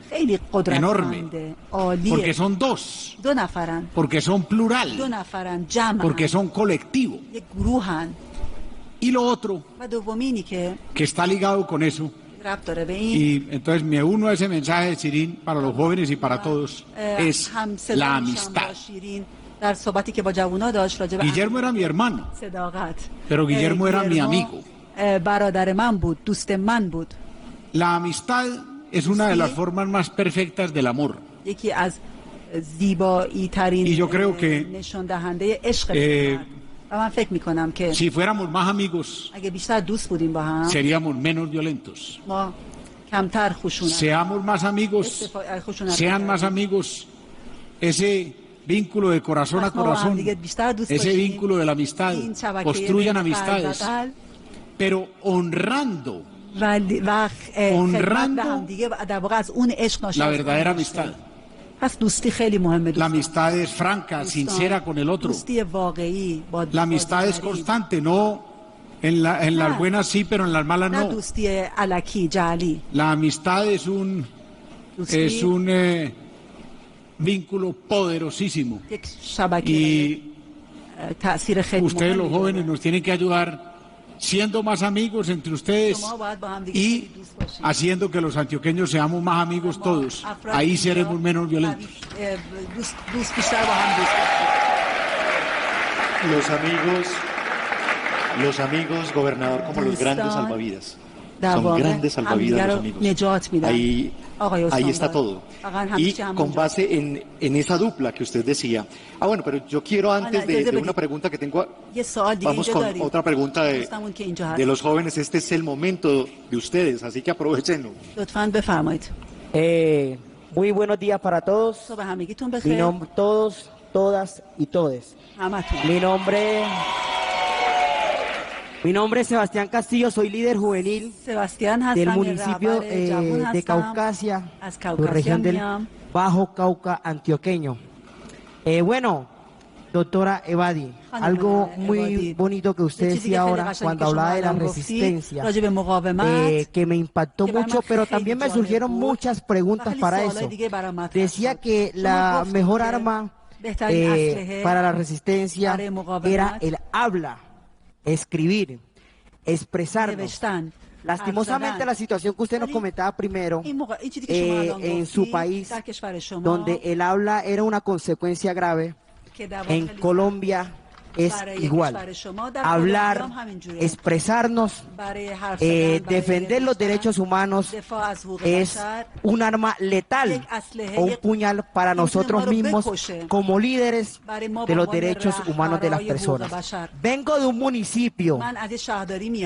enorme, porque son dos, porque son plural, porque son colectivo. Y lo otro, que está ligado con eso, y entonces me uno a ese mensaje de Shirin para los jóvenes y para todos, es la amistad. Guillermo era mi hermano, pero Guillermo era mi amigo. La amistad es una de las formas más perfectas del amor. Y yo creo que si fuéramos más amigos, seríamos menos violentos. Seamos más amigos, sean más amigos. Ese vínculo de corazón a corazón, ese vínculo de la amistad, construyan amistades, pero honrando la verdadera amistad. La amistad es franca, sincera con el otro. La amistad es constante, no en las buenas sí, pero en las malas no. La amistad es un vínculo poderosísimo. Y ustedes los jóvenes nos tienen que ayudar siendo más amigos entre ustedes y haciendo que los antioqueños seamos más amigos todos. Ahí seremos menos violentos. Los amigos, gobernador, como los grandes salvavidas. Son grandes salvavidas los amigos. Ahí está todo. Y con base en esa dupla que usted decía. Bueno, pero yo quiero antes de una pregunta que tengo, vamos con otra pregunta de los jóvenes. Este es el momento de ustedes, así que aprovechenlo. Muy buenos días para todos. Mi nombre, todos, todas y todes. Mi nombre es Sebastián Castillo, soy líder juvenil del municipio de Caucasia, la región del Bajo Cauca antioqueño. Bueno, doctora Ebadi, algo muy bonito que usted decía ahora cuando hablaba de la resistencia, que me impactó mucho, pero también me surgieron muchas preguntas para eso. Decía que la mejor arma para la resistencia era el habla. Escribir, expresarnos. Lastimosamente la situación que usted nos comentaba primero en su país, donde el habla era una consecuencia grave, en Colombia es igual. Hablar, expresarnos, defender los derechos humanos es un arma letal o un puñal para nosotros mismos como líderes de los derechos humanos de las personas. Vengo de un municipio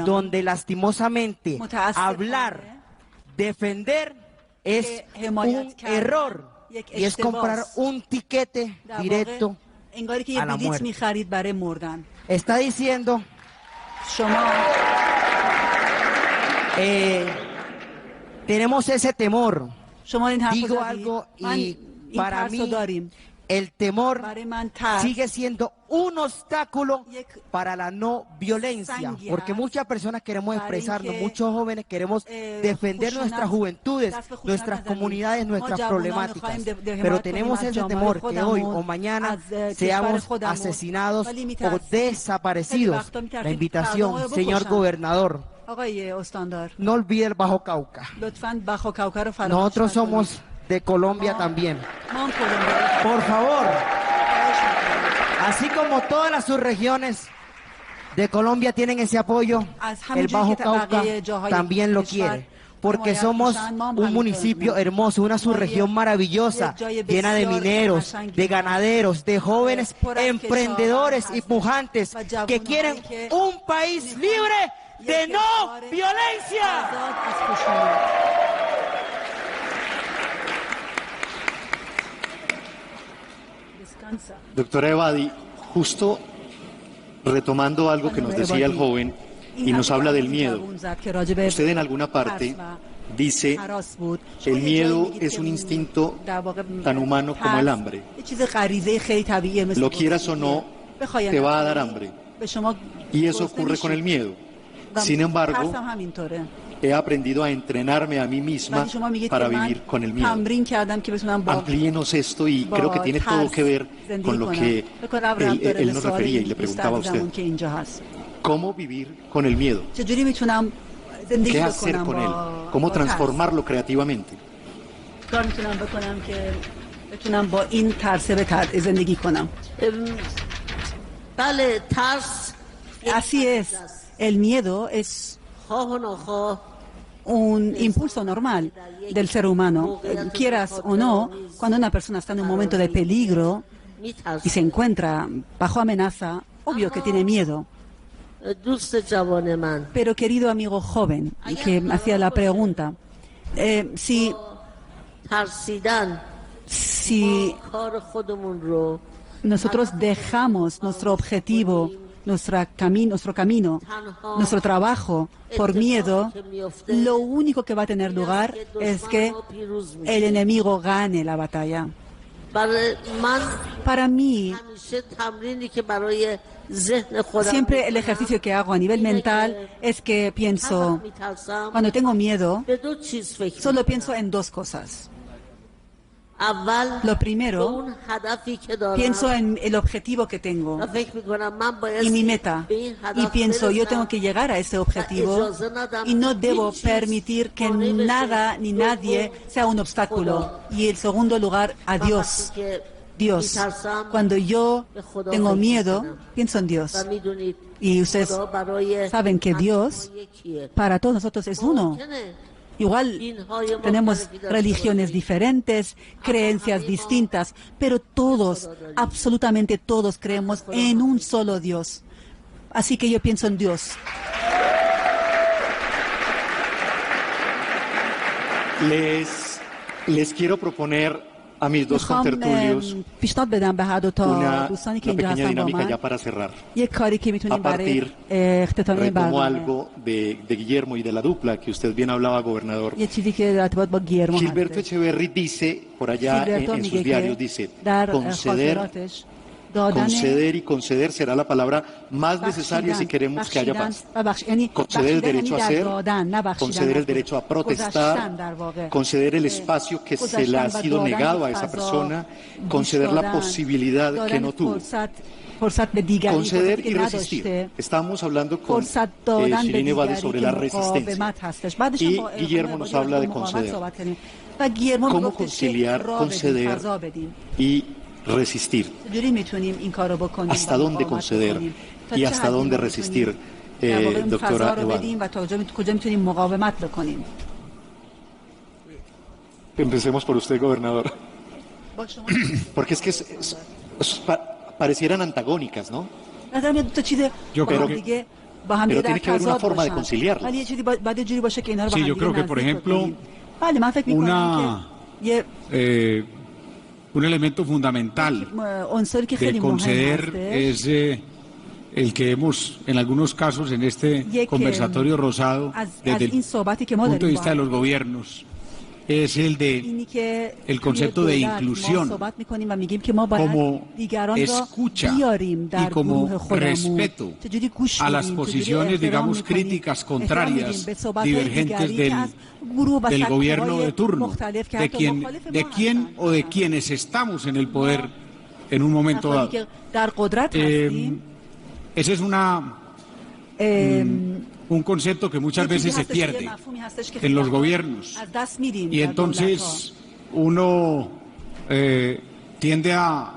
donde lastimosamente hablar, defender es un error y es comprar un tiquete directo a la muerte. Está diciendo tenemos ese temor. Digo algo y para mí el temor sigue siendo un obstáculo para la no violencia, porque muchas personas queremos expresarnos, muchos jóvenes queremos defender nuestras juventudes, nuestras comunidades, nuestras problemáticas, pero tenemos ese temor que hoy o mañana seamos asesinados o desaparecidos. La invitación, señor gobernador, no olvide el Bajo Cauca. Nosotros somos de Colombia también. Por favor, así como todas las subregiones de Colombia tienen ese apoyo, el Bajo Cauca también lo quiere, porque somos un municipio hermoso, una subregión maravillosa, llena de mineros, de ganaderos, de jóvenes emprendedores y pujantes que quieren un país libre de no violencia. Doctora Ebadi, justo retomando algo que nos decía el joven y nos habla del miedo. Usted en alguna parte dice, el miedo es un instinto tan humano como el hambre. Lo quieras o no, te va a dar hambre. Y eso ocurre con el miedo. Sin embargo, he aprendido a entrenarme a mí misma para vivir con el miedo. Amplíenos esto y creo que tiene todo que ver con lo que él nos refería y le preguntaba a usted. ¿Cómo vivir con el miedo? ¿Qué hacer con él? ¿Cómo transformarlo creativamente? Así es. El miedo es un impulso normal del ser humano. Quieras o no, cuando una persona está en un momento de peligro y se encuentra bajo amenaza, obvio que tiene miedo. Pero querido amigo joven, que me hacía la pregunta, si nosotros dejamos nuestro objetivo, nuestro camino, nuestro trabajo por miedo, lo único que va a tener lugar es que el enemigo gane la batalla. Para mí, siempre el ejercicio que hago a nivel mental es que pienso, cuando tengo miedo, solo pienso en dos cosas. Lo primero, pienso en el objetivo que tengo y mi meta. Y pienso, yo tengo que llegar a ese objetivo y no debo permitir que nada ni nadie sea un obstáculo. Y en segundo lugar, a Dios. Dios. Cuando yo tengo miedo, pienso en Dios. Y ustedes saben que Dios para todos nosotros es uno. Igual tenemos religiones diferentes, creencias distintas, pero todos, absolutamente todos, creemos en un solo Dios. Así que yo pienso en Dios. Les quiero proponer a mis dos contertulios una pequeña dinámica ya para cerrar. A partir, retomo algo de Guillermo y de la dupla que usted bien hablaba, gobernador. Gilberto Echeverry dice, por allá en sus diarios, dice, conceder y conceder será la palabra más necesaria si queremos que haya paz. Conceder el derecho a hacer, conceder el derecho a protestar, conceder el espacio que se le ha sido negado a esa persona, conceder la posibilidad que no tuvo. Conceder y resistir. Estamos hablando con Shirin Ebadi sobre la resistencia. Y Guillermo nos habla de conceder. ¿Cómo conciliar, conceder y resistir? ¿Hasta dónde conceder y hasta dónde resistir, doctora Ebadi? Empecemos por usted, gobernador. Porque es que parecieran antagónicas, ¿no? Yo creo que... Pero tiene que haber una forma de conciliarlas. Sí, yo creo que, por ejemplo, un elemento fundamental de conceder es el que hemos, en algunos casos, en este conversatorio rosado, desde el punto de vista de los gobiernos, es el concepto de inclusión como escucha y como respeto a las posiciones, digamos, críticas, contrarias, divergentes del gobierno de turno, de quien o de quienes estamos en el poder en un momento dado. Ese es un concepto que muchas veces se pierde en los gobiernos y entonces uno tiende a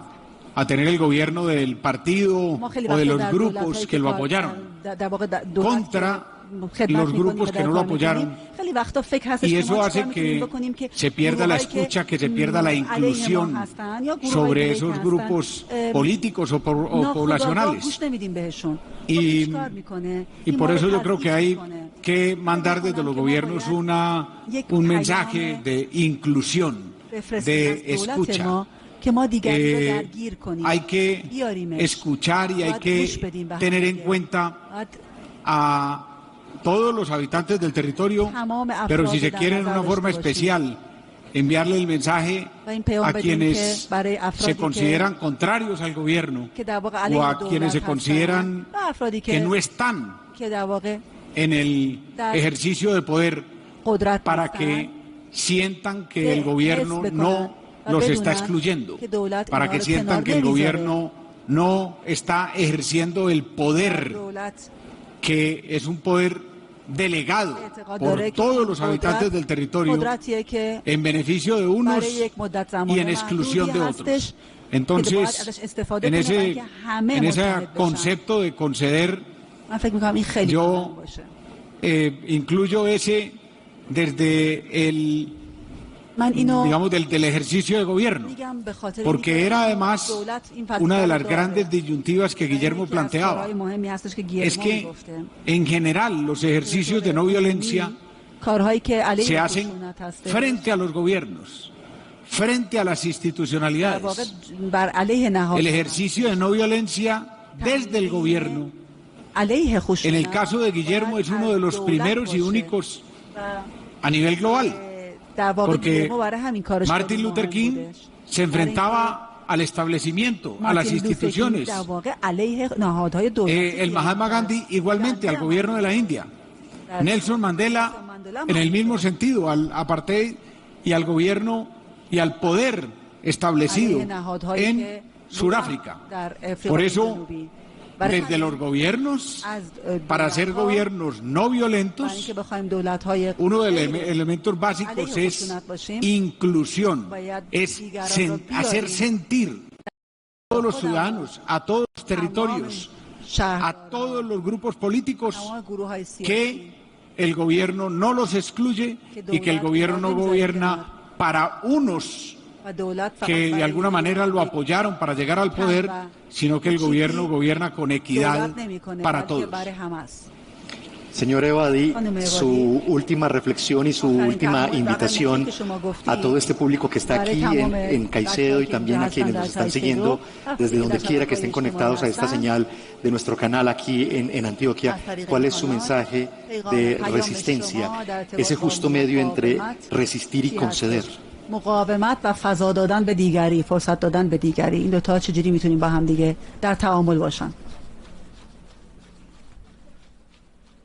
tener el gobierno del partido o de los grupos que lo apoyaron contra los grupos que no lo apoyaron, y eso hace que se pierda la escucha, que se pierda la inclusión sobre esos grupos políticos o poblacionales. Y por eso yo creo que hay que mandar desde los gobiernos un mensaje de inclusión, de escucha. Hay que escuchar y hay que tener en cuenta a todos los habitantes del territorio, pero si se quiere en una forma especial, enviarle el mensaje a quienes se consideran contrarios al gobierno o a quienes se consideran que no están en el ejercicio de poder, para que sientan que el gobierno no los está excluyendo, para que sientan que el gobierno no está ejerciendo el poder, que es un poder delegado por todos los habitantes del territorio en beneficio de unos y en exclusión de otros. Entonces, en ese concepto de conceder, yo incluyo ese desde el, digamos, del ejercicio de gobierno, porque era además una de las grandes disyuntivas que Guillermo planteaba, es que en general los ejercicios de no violencia se hacen frente a los gobiernos, frente a las institucionalidades. El ejercicio de no violencia desde el gobierno, en el caso de Guillermo, es uno de los primeros y únicos a nivel global, porque Martin Luther King se enfrentaba al establecimiento, a las instituciones, el Mahatma Gandhi igualmente al gobierno de la India, Nelson Mandela en el mismo sentido, al apartheid y al gobierno y al poder establecido en Sudáfrica. Por eso, desde los gobiernos, para ser gobiernos no violentos, uno de los elementos básicos es inclusión, es hacer sentir a todos los ciudadanos, a todos los territorios, a todos los grupos políticos, que el gobierno no los excluye y que el gobierno no gobierna para unos que de alguna manera lo apoyaron para llegar al poder, sino que el gobierno gobierna con equidad para todos. Señor Ebadi, su última reflexión y su última invitación a todo este público que está aquí en Caicedo y también a quienes nos están siguiendo desde donde quiera que estén conectados a esta señal de nuestro canal aquí en Antioquia. ¿Cuál es su mensaje de resistencia, ese justo medio entre resistir y conceder? مقاومت و فضا دادن به دیگری، فرصت دادن به دیگری، این دوتا چجوری میتونیم با هم دیگه در تعامل باشن؟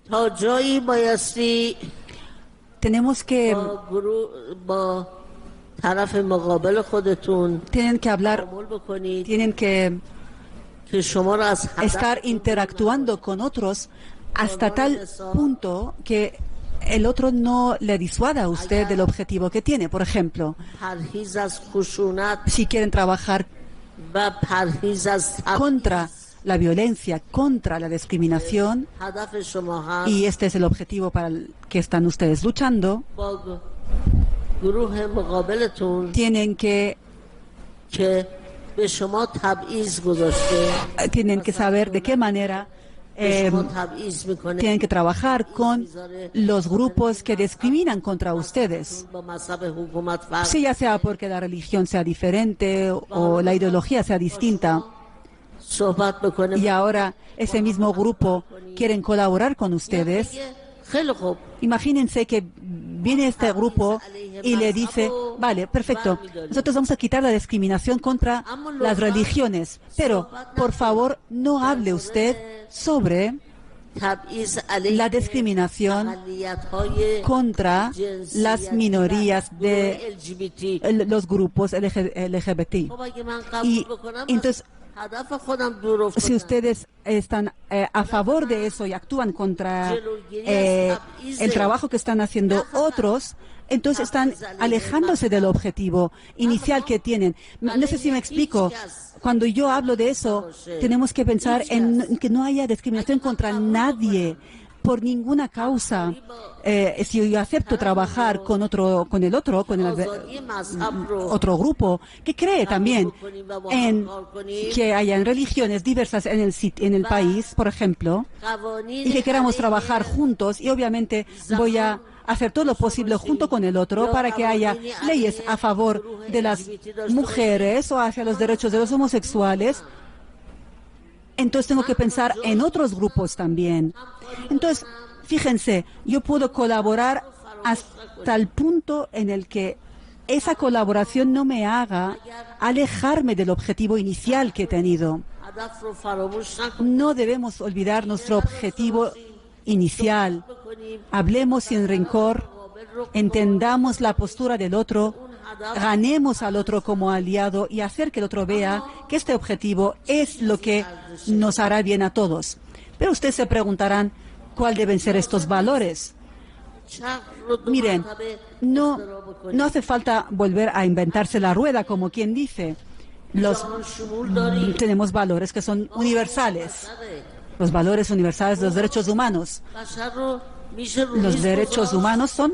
تا جایی بایستی tenemos que با طرف مقابل خودتون tienen que شما را از estar interactuando con otros hasta tal punto que el otro no le disuada a usted del objetivo que tiene. Por ejemplo, si quieren trabajar contra la violencia, contra la discriminación, y este es el objetivo para el que están ustedes luchando, tienen que saber de qué manera tienen que trabajar con los grupos que discriminan contra ustedes, si ya sea porque la religión sea diferente o la ideología sea distinta, y ahora ese mismo grupo quieren colaborar con ustedes. Imagínense que viene este grupo y le dice, vale, perfecto, nosotros vamos a quitar la discriminación contra las religiones, pero por favor no hable usted sobre la discriminación contra las minorías de los grupos LGBT. Y entonces, si ustedes están a favor de eso y actúan contra el trabajo que están haciendo otros, entonces están alejándose del objetivo inicial que tienen. No sé si me explico. Cuando yo hablo de eso, tenemos que pensar en que no haya discriminación contra nadie, por ninguna causa. Si yo acepto trabajar con otro grupo que cree también en que hayan religiones diversas en el país, por ejemplo, y que queramos trabajar juntos, y obviamente voy a hacer todo lo posible junto con el otro para que haya leyes a favor de las mujeres o hacia los derechos de los homosexuales. Entonces tengo que pensar en otros grupos también. Entonces, fíjense, yo puedo colaborar hasta el punto en el que esa colaboración no me haga alejarme del objetivo inicial que he tenido. No debemos olvidar nuestro objetivo inicial. Hablemos sin rencor, entendamos la postura del otro, ganemos al otro como aliado y hacer que el otro vea que este objetivo es lo que nos hará bien a todos. Pero ustedes se preguntarán, ¿cuáles deben ser estos valores? Miren, no hace falta volver a inventarse la rueda, como quien dice. Tenemos valores que son universales. Los valores universales de los derechos humanos. Los derechos humanos son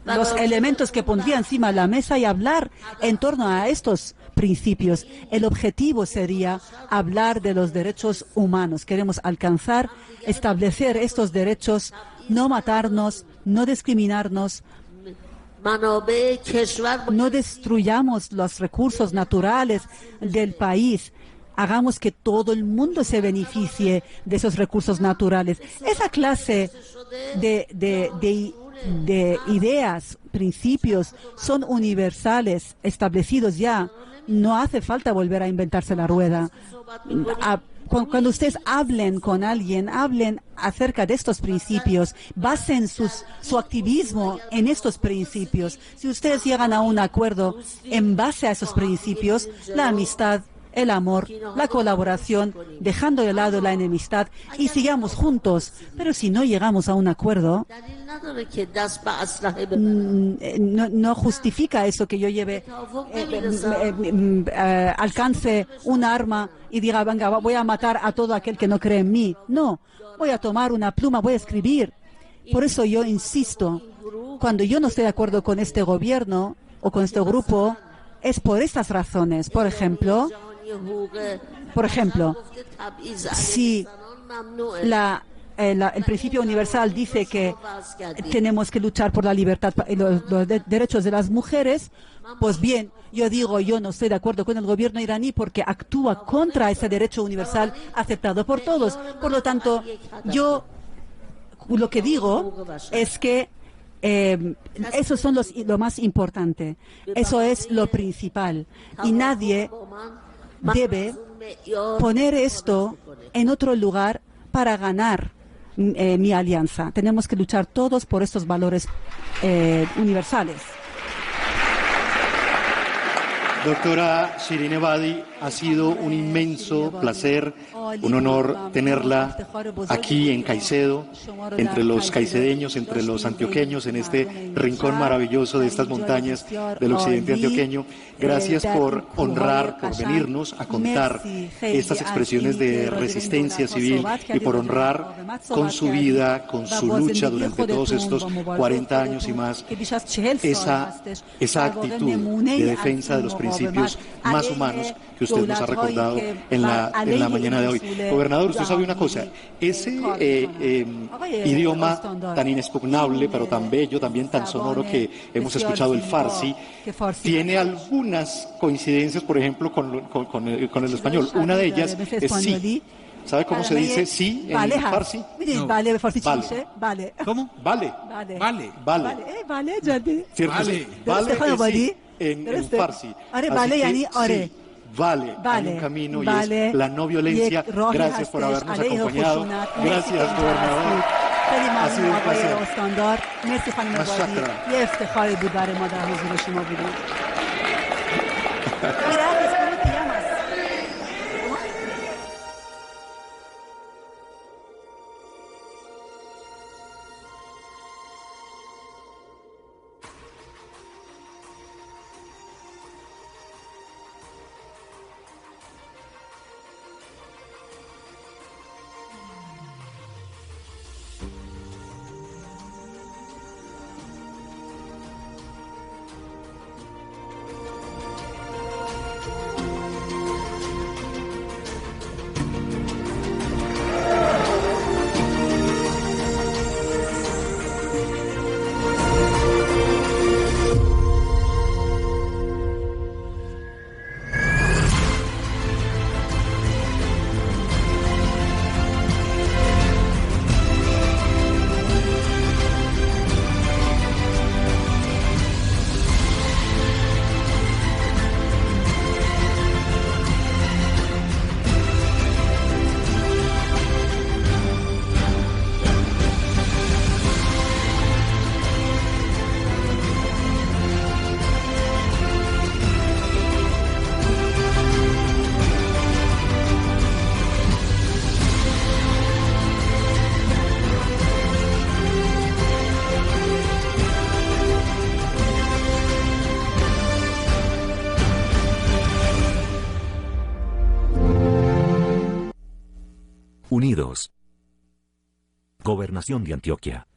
los elementos que pondría encima de la mesa y hablar en torno a estos principios. El objetivo sería hablar de los derechos humanos. Queremos alcanzar, establecer estos derechos, no matarnos, no discriminarnos, no destruyamos los recursos naturales del país. Hagamos que todo el mundo se beneficie de esos recursos naturales. Esa clase de ideas, principios, son universales, establecidos ya. No hace falta volver a inventarse la rueda. Cuando ustedes hablen con alguien, hablen acerca de estos principios, basen su activismo en estos principios. Si ustedes llegan a un acuerdo en base a esos principios, la amistad, el amor, la colaboración, dejando de lado la enemistad y sigamos juntos. Pero si no llegamos a un acuerdo, no justifica eso que yo lleve, alcance un arma y diga, venga, voy a matar a todo aquel que no cree en mí. No, voy a tomar una pluma, voy a escribir. Por eso yo insisto, cuando yo no estoy de acuerdo con este gobierno o con este grupo, es por estas razones. Por ejemplo, si el principio universal dice que tenemos que luchar por la libertad y los derechos de las mujeres, pues bien, yo digo, yo no estoy de acuerdo con el gobierno iraní porque actúa contra ese derecho universal aceptado por todos. Por lo tanto, yo lo que digo es que eso son lo más importante. Eso es lo principal. Y nadie debe poner esto en otro lugar para ganar mi alianza. Tenemos que luchar todos por estos valores universales. Doctora Shirin Ebadi, ha sido un inmenso placer, un honor tenerla aquí en Caicedo, entre los caicedeños, entre los antioqueños, en este rincón maravilloso de estas montañas del occidente antioqueño. Gracias por honrar, por venirnos a contar estas expresiones de resistencia civil y por honrar con su vida, con su lucha durante todos estos 40 años y más, esa actitud de defensa de los principios más humanos que usted nos ha recordado en la mañana de hoy. Gobernador, usted sabe una cosa, ese idioma tan inexpugnable, pero tan bello, también tan sonoro que hemos escuchado, el farsi, tiene algunas coincidencias, por ejemplo, con el español. Una de ellas es sí. ¿Sabe cómo se dice sí en farsi? No. Vale, farsi chise. Vale. ¿Cómo? Vale. Vale. ¿Cierto? Vale es sí en farsi. Así vale, hay un camino y es la no violencia. Gracias por habernos acompañado. Gracias, gobernador. Ha sido un placer. Unidos. Gobernación de Antioquia.